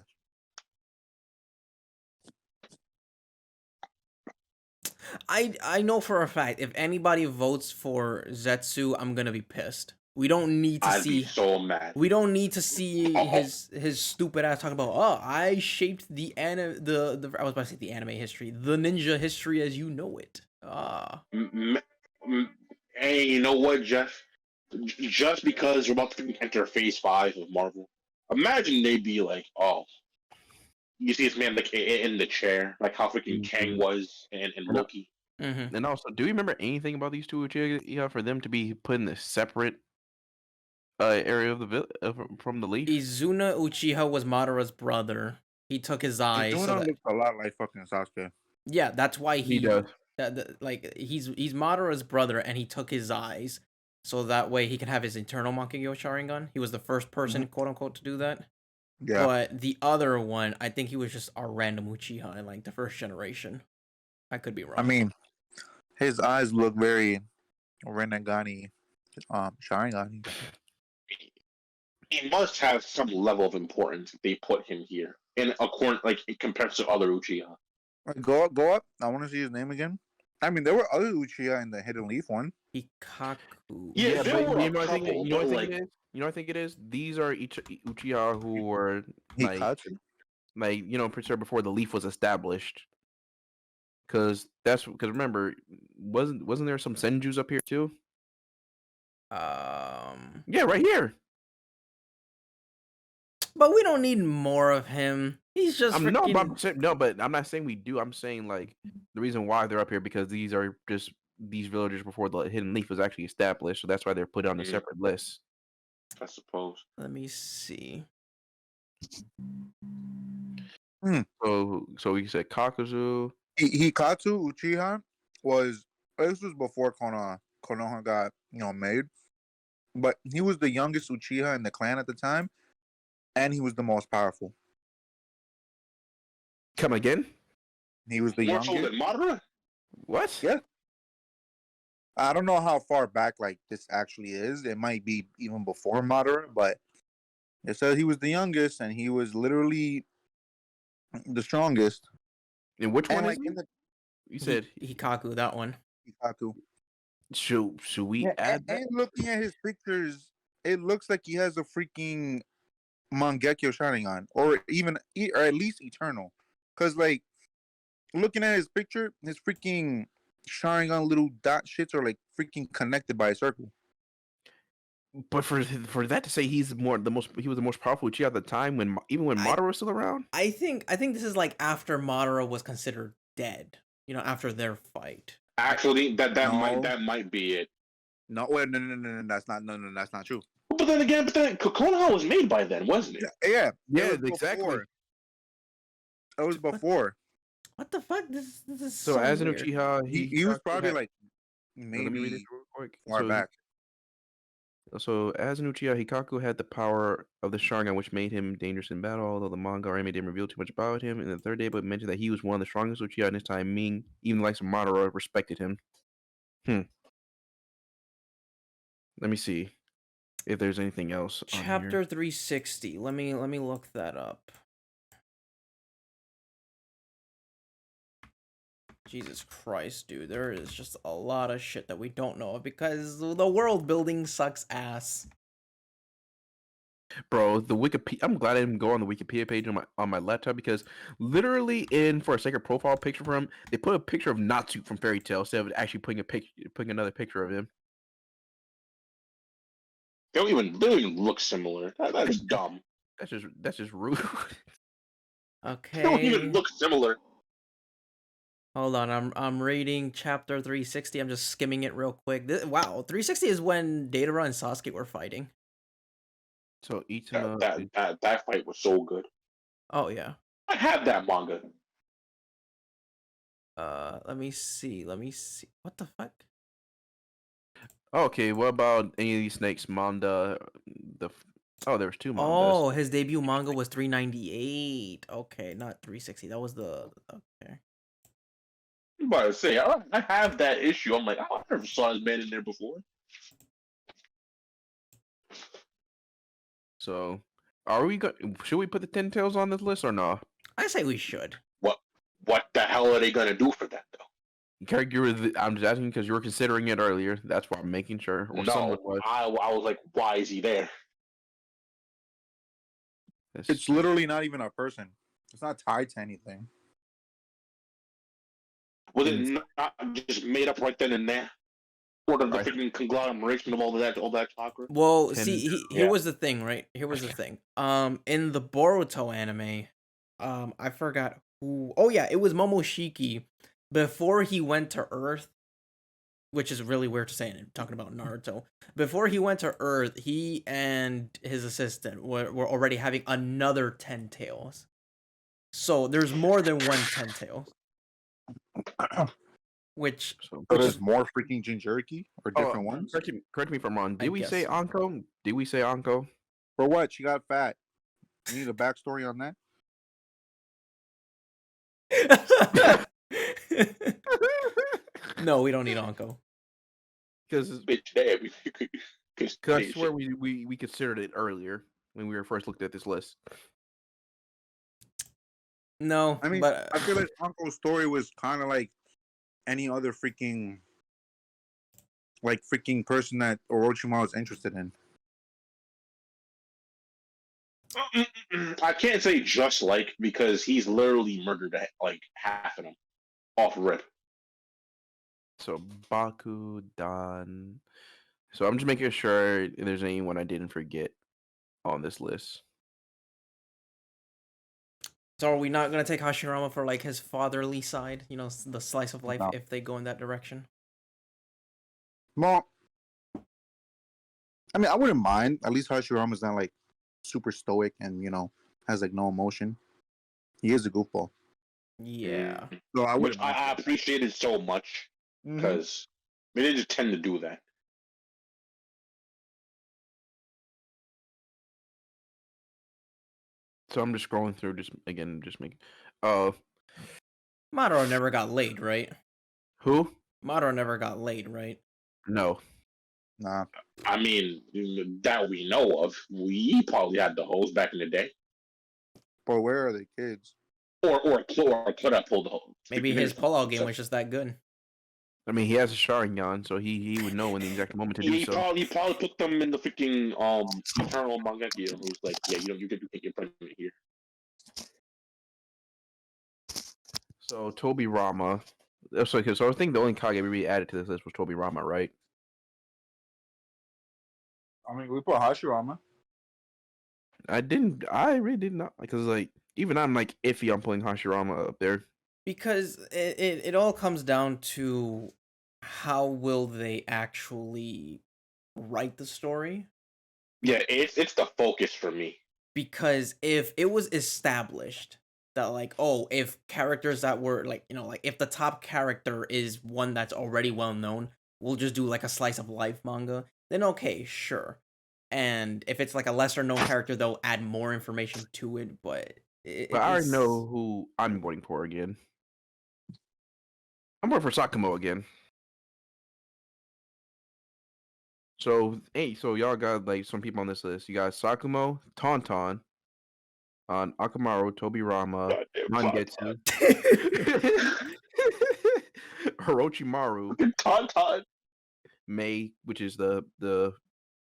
I know for a fact if anybody votes for Zetsu, I'm gonna be pissed. We don't need to I'd see. be so mad. We don't need to see his stupid ass talking about. Oh, I shaped the I was about to say the anime history, the ninja history as you know it. Hey, you know what, Jeff? Just because we're about to freaking enter Phase 5 of Marvel, imagine they'd be like, oh, you see this man like in the chair, like how freaking Kang was and Loki. Mm-hmm. and also, do you remember anything about these two Uchiha for them to be put in a separate area of the from the leaf? Izuna Uchiha was Madara's brother. He took his eye. So Izuna that, looks a lot like fucking Sasuke. yeah, that's why He does. Like he's Madara's brother, and he took his eyes, so that way he can have his internal Mankyo Sharingan. He was the first person, quote unquote, to do that. Yeah. But the other one, I think he was just a random Uchiha in like the first generation. I could be wrong. I mean, his eyes look very Renegani, Sharingan. He must have some level of importance if they put him here in according like compared to other Uchiha. Go up. I want to see his name again. I mean, there were other Uchiha in the Hidden Leaf one. Hikaku. Yeah, there but were you a know what I think? couple, You know what I but think it is? You know what I think it is? These are Uchiha who were Hikatsu. like pretty sure before the leaf was established. Because remember, wasn't there some Senjus up here too? Yeah, right here. But we don't need more of him. He's just but I'm not saying we do. I'm saying like the reason why they're up here because these are just these villagers before the Hidden Leaf was actually established, so that's why they're put on a separate list. I suppose. Let me see. So you said Kakuzu. Hikatsu Uchiha this was before Konoha got made, but he was the youngest Uchiha in the clan at the time, and he was the most powerful. Come again? He was the More so youngest. than Madara? What? Yeah. I don't know how far back like this actually is. It might be even before Madara, but it says he was the youngest and he was literally the strongest. And which one like is it? You said Hikaku, that one. Hikaku. Should we add that? And looking at his pictures, it looks like he has a freaking Mangekyo Sharingan, or at least Eternal. Because like looking at his picture, his freaking Sharingan little dot shits are like freaking connected by a circle. But for that to say he was the most powerful Uchiha at the time when Madara was still around. I think this is like after Madara was considered dead. After their fight. Actually, that might be it. No, no, that's not true. But then Konoha was made by then, wasn't it? Yeah, exactly. Before. It was before. What the fuck? This is so as an weird. Uchiha, he was probably like maybe let me read it real quick. far back. So as an Uchiha, Hikaku had the power of the Sharingan, which made him dangerous in battle. Although the manga or anime didn't reveal too much about him, in the third day, but mentioned that he was one of the strongest Uchiha in his time. Meaning, even the likes of Madara respected him. Let me see if there's anything else. Chapter 360. Let me look that up. Jesus Christ, dude. There is just a lot of shit that we don't know of because the world building sucks ass. Bro, the Wikipedia. I'm glad I didn't go on the Wikipedia page on my laptop because literally for a second profile picture for him, they put a picture of Natsu from Fairy Tail instead of actually putting another picture of him. They don't even look similar. That's dumb. That's just rude. Okay. They don't even look similar. Hold on, I'm reading chapter 360. I'm just skimming it real quick. Wow, 360 is when Datara and Sasuke were fighting. So that fight was so good. Oh yeah. I have that manga. Let me see. What the fuck? Okay, what about any of these snakes? Manda, there was two mangas. Oh, his debut manga was 398. Okay, not 360. That was the okay. I'm about to say, I have that issue. I'm like, I never saw this man in there before. So, should we put the 10 tails on this list or not? I say we should. What the hell are they gonna do for that though? I'm just asking because you were considering it earlier. That's why I'm making sure. Or no, I was like, why is he there? It's literally not even a person. It's not tied to anything. Was it not just made up right then and there? Or the freaking conglomeration of all that chakra? Well, see, here was the thing, right? Here was the thing. In the Boruto anime, I forgot who. Oh yeah, it was Momoshiki. Before he went to Earth, which is really weird to say, talking about Naruto. Before he went to Earth, he and his assistant were already having another 10 tails. So there's more than one 10 tails. which So, So there's more freaking Jinchuriki or oh, different ones. correct me if I'm wrong. I Did we say guess so. Anko? Did we say Anko? For what? She got fat. You need a backstory on that? No, we don't need Anko. Because Bitch, damn. I swear we considered it earlier when we were first looked at this list. No, I mean, but I feel like Uncle's story was kind of like any other freaking person that Orochimaru was interested in. I can't say just like because he's literally murdered like half of them off rip. So Baku, Dan. So I'm just making sure if there's anyone I didn't forget on this list. so are we not gonna take Hashirama for like his fatherly side? You know, the slice of life No. if they go in that direction. Well, I mean, I wouldn't mind. At least Hashirama's not like super stoic and has like no emotion. He is a goofball. Yeah. So I Which wouldn't mind. I appreciated so much because they just tend to do that. So I'm just scrolling through, just making. Madara never got laid, right? Who? Madara never got laid, right? No. Nah. I mean, that we know of. We probably had the hose back in the day, But where are the kids? or could have pulled the hose. Maybe his pullout game was just that good. I mean, he has a Sharingan, so he would know in the exact moment to do He so. probably put them in the freaking eternal mangeki and was like, yeah, you can take your pregnant here. So Toby Rama. So I think the only Kage we really added to this list was Toby Rama, right? I mean, we put Hashirama. I really did not, because like even I'm like iffy on putting Hashirama up there. Because it all comes down to how will they actually write the story. Yeah, it's the focus for me. Because if it was established that like, oh, if characters that were like, like if the top character is one that's already well known, we'll just do like a slice of life manga, then okay, sure. And if it's like a lesser known character, they'll add more information to it, but But I already know who I'm voting for again. I'm voting for Sakumo again. So hey, so y'all got like some people on this list. You got Sakumo, Tauntaun, Akamaru, Toby Rama, Mangetsu, Orochimaru, Tauntaun. Mei, which is the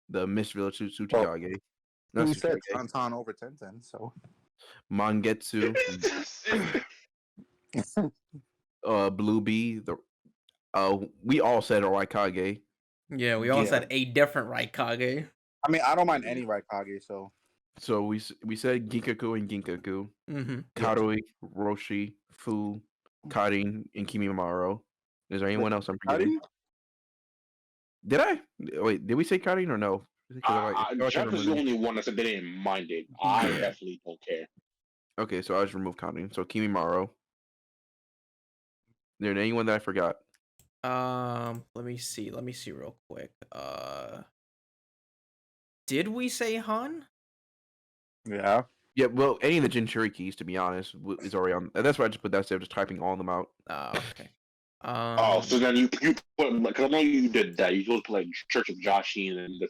Miss Village Tsuchikage. We said Tantan over Tenten, so Mangetsu, Blue Bee. We all said Oikage. Yeah, we all said a different Raikage. I mean, I don't mind any Raikage, so. So we said Ginkaku and Ginkaku, Karui, Roshi, Fu, Karin, and Kimimaro. Is there anyone else I'm forgetting? Did I? Wait, did we say Karin or no? Jeff is the only one that said they didn't mind it. I definitely don't care. Okay, so I just removed Karin. So Kimimaro. Is there anyone that I forgot? Let me see real quick. Did we say Han? Yeah. Yeah, well, any of the Jinchurikis, to be honest, is already on. That's why I just put that instead of just typing all of them out. Okay. So then you put, because I know you did that. You supposed to put like Church of Joshin and the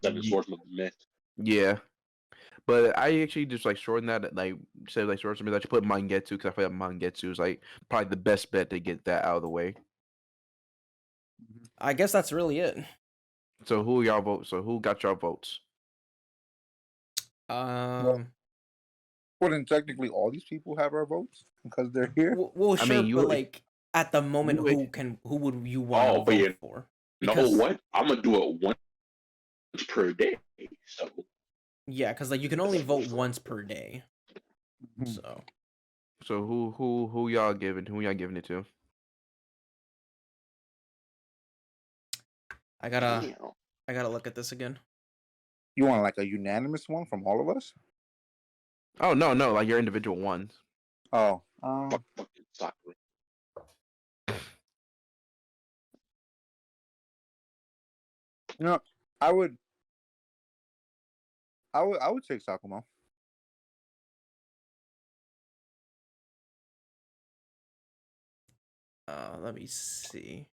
Seven Swordsmen of the Myth. Yeah, but I actually just like shortened that. Like said like swordsman. I just put Mangetsu because I feel like Mangetsu is like probably the best bet to get that out of the way. I guess that's really it. So who y'all vote? So who got y'all votes? Wouldn't technically all these people have our votes because they're here? Well, sure, I mean, but like at the moment, who would you want to vote for? Because, know what? I'm gonna do it once per day. So yeah, because like you can only vote once per day. So who y'all giving? Who y'all giving it to? I gotta look at this again. You want like a unanimous one from all of us? Oh no, like your individual ones. Oh, You know, I would, I would take Sakumo. Let me see.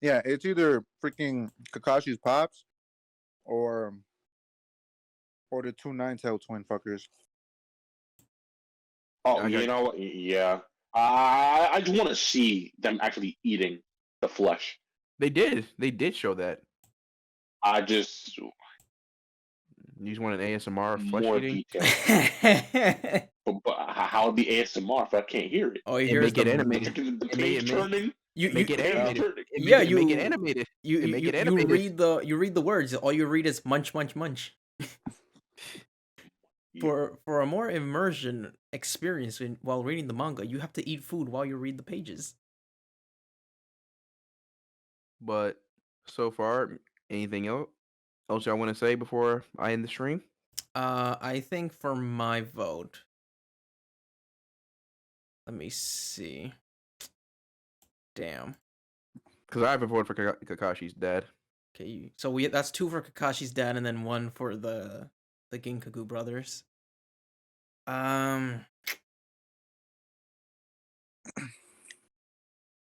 Yeah, it's either freaking Kakashi's pops or the two nine-tailed twin fuckers. Oh, I you got know what? Yeah. I just want to see them actually eating the flesh. They did show that. I just You just want an ASMR flesh more eating. detail. But how would be ASMR if I can't hear it? Oh, And here's make it the animated. The It make page turning. make it The page animated. turning. Yeah, Make it animated. you make you, it you animated. read the words. All you read is munch munch munch. For a more immersion experience while reading the manga, you have to eat food while you read the pages. But so far, anything else I want to say before I end the stream? I think for my vote, let me see. Damn. Because I have a vote for Kakashi's dad. Okay, so that's 2 for Kakashi's dad, and then 1 for the Ginkaku brothers. Damn,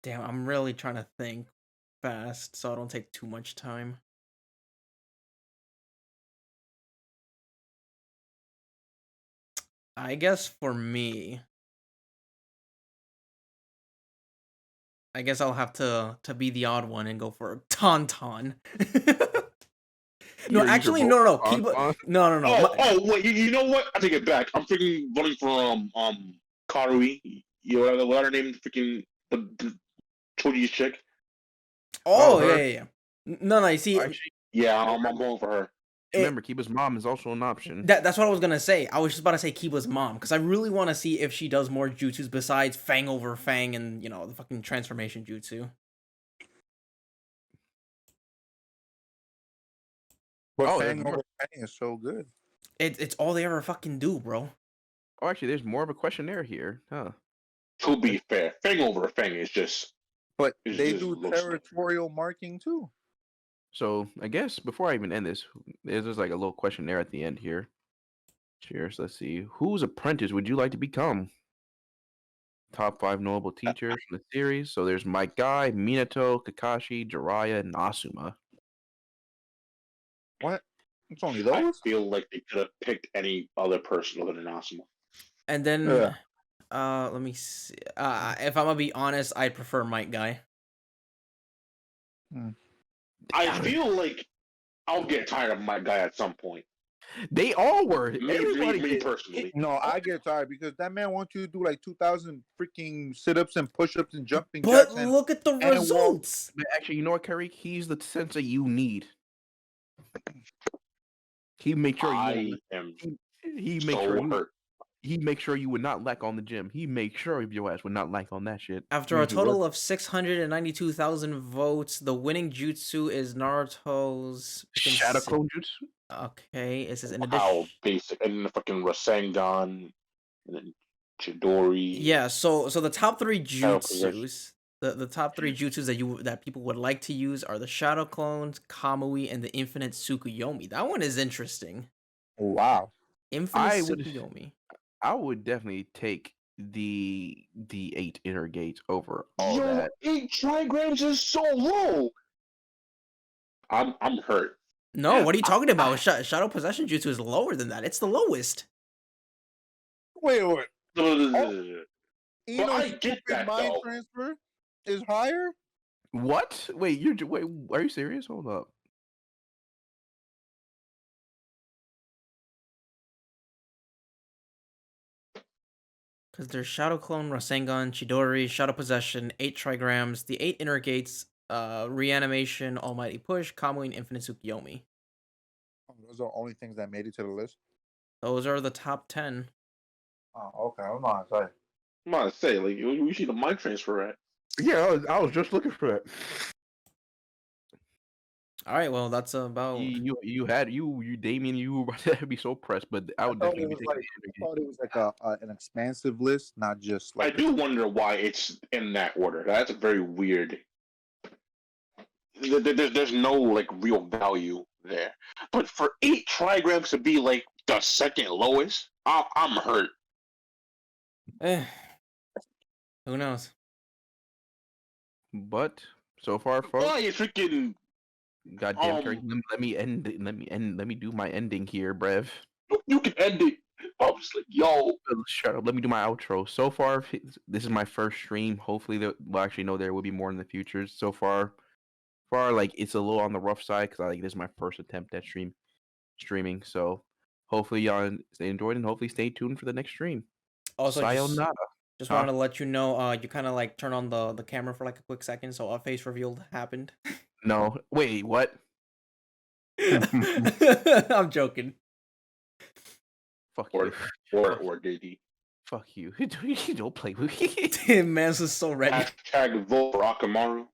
I'm really trying to think fast so I don't take too much time. I guess for me, I guess I'll have to be the odd one and go for Tauntaun. No, actually, no. Kiba, no. Wait, you know what? I take it back. I'm freaking voting for Karui. You know what her name? Freaking the Choji's chick. Oh, her? yeah. No, you see, Actually, Yeah, I'm going for her. remember, Kiba's mom is also an option. that's what I was gonna say. I was just about to say Kiba's mom because I really want to see if she does more jutsus besides Fang over Fang and the fucking transformation jutsu. But Oh, Fang over Fang is so good. It's all they ever fucking do, bro. Oh, actually, there's more of a questionnaire here, huh? To be fair, Fang over Fang is just. But It's they just do looks territorial marking too. So I guess before I even end this, there's just like a little questionnaire at the end here. Cheers. Let's see. Whose apprentice would you like to become? Top 5 notable teachers in the series. So there's my guy, Minato, Kakashi, Jiraiya, and Asuma. What? It's only I those? feel like they could have picked any other person other than Asuma. And then, Yeah. let me see. If I'm gonna be honest, I'd prefer Might Guy. I feel like I'll get tired of my guy at some point. They all were. Me did. personally. No, I get tired because that man wants you to do like 2,000 freaking sit-ups and push-ups and jumping But jacks. And look at the results. But actually, you know what, Kerry? He's the sensei you need. He makes sure I am he makes so sure you, hurt. he makes sure you would not lack on the gym. He makes sure your ass would not lack on that shit. After a total of 692,000 votes, the winning jutsu is Naruto's Shadow Clone Jutsu. Okay, it says in How addition. basic. And then the fucking Rasengan, and then Chidori. Yeah, so the top 3 Shadow jutsus, the top 3 jutsus that people would like to use are the Shadow Clones, Kamui, and the Infinite Tsukuyomi. That one is interesting. wow. Infinite Tsukuyomi. I would definitely take the 8 inner gates over all that. 8 trigrams is so low. I'm hurt. No, what are you talking about? Shadow Possession Jutsu is lower than that. It's the lowest. Wait. I get that, mind though. transfer is higher? What? Wait, are you serious? Hold up. Because there's Shadow Clone, Rasengan, Chidori, Shadow Possession, 8 trigrams, the 8 inner gates, Reanimation, Almighty Push, Kamui, and Infinite Tsukuyomi. Those are the only things that made it to the list. Those are the top 10. Oh, okay. I'm not sorry. I'm about to say, like, we see the mic transfer at. Yeah, I was just looking for that. All right, well, that's about. You Damien, you were about to be so pressed, but I I would thought definitely it be was taking like the I thought it was like an expansive list, not just I like do wonder why it's in that order. That's a very weird. There's no like real value there. But for 8 trigrams to be like the second lowest, I'm hurt. Eh, who knows? But so far, folks, Why is freaking goddamn, Kerry, let me end. Let me do my ending here, Brev. you can end it. I was like, yo, Shut up. Let me do my outro. So far, this is my first stream. Hopefully, well, actually, no, there will be more in the future. So far, like it's a little on the rough side because this is my first attempt at streaming. So hopefully, y'all enjoyed and hopefully stay tuned for the next stream. Also, Sayonara. just Huh? wanted to let you know, you kind of like turn on the camera for like a quick second, so a face reveal happened. No, wait, what? I'm joking. Fuck or you. or did he? Fuck you. Don't play with me. Man's is so ready. Hashtag vote for Akamaru.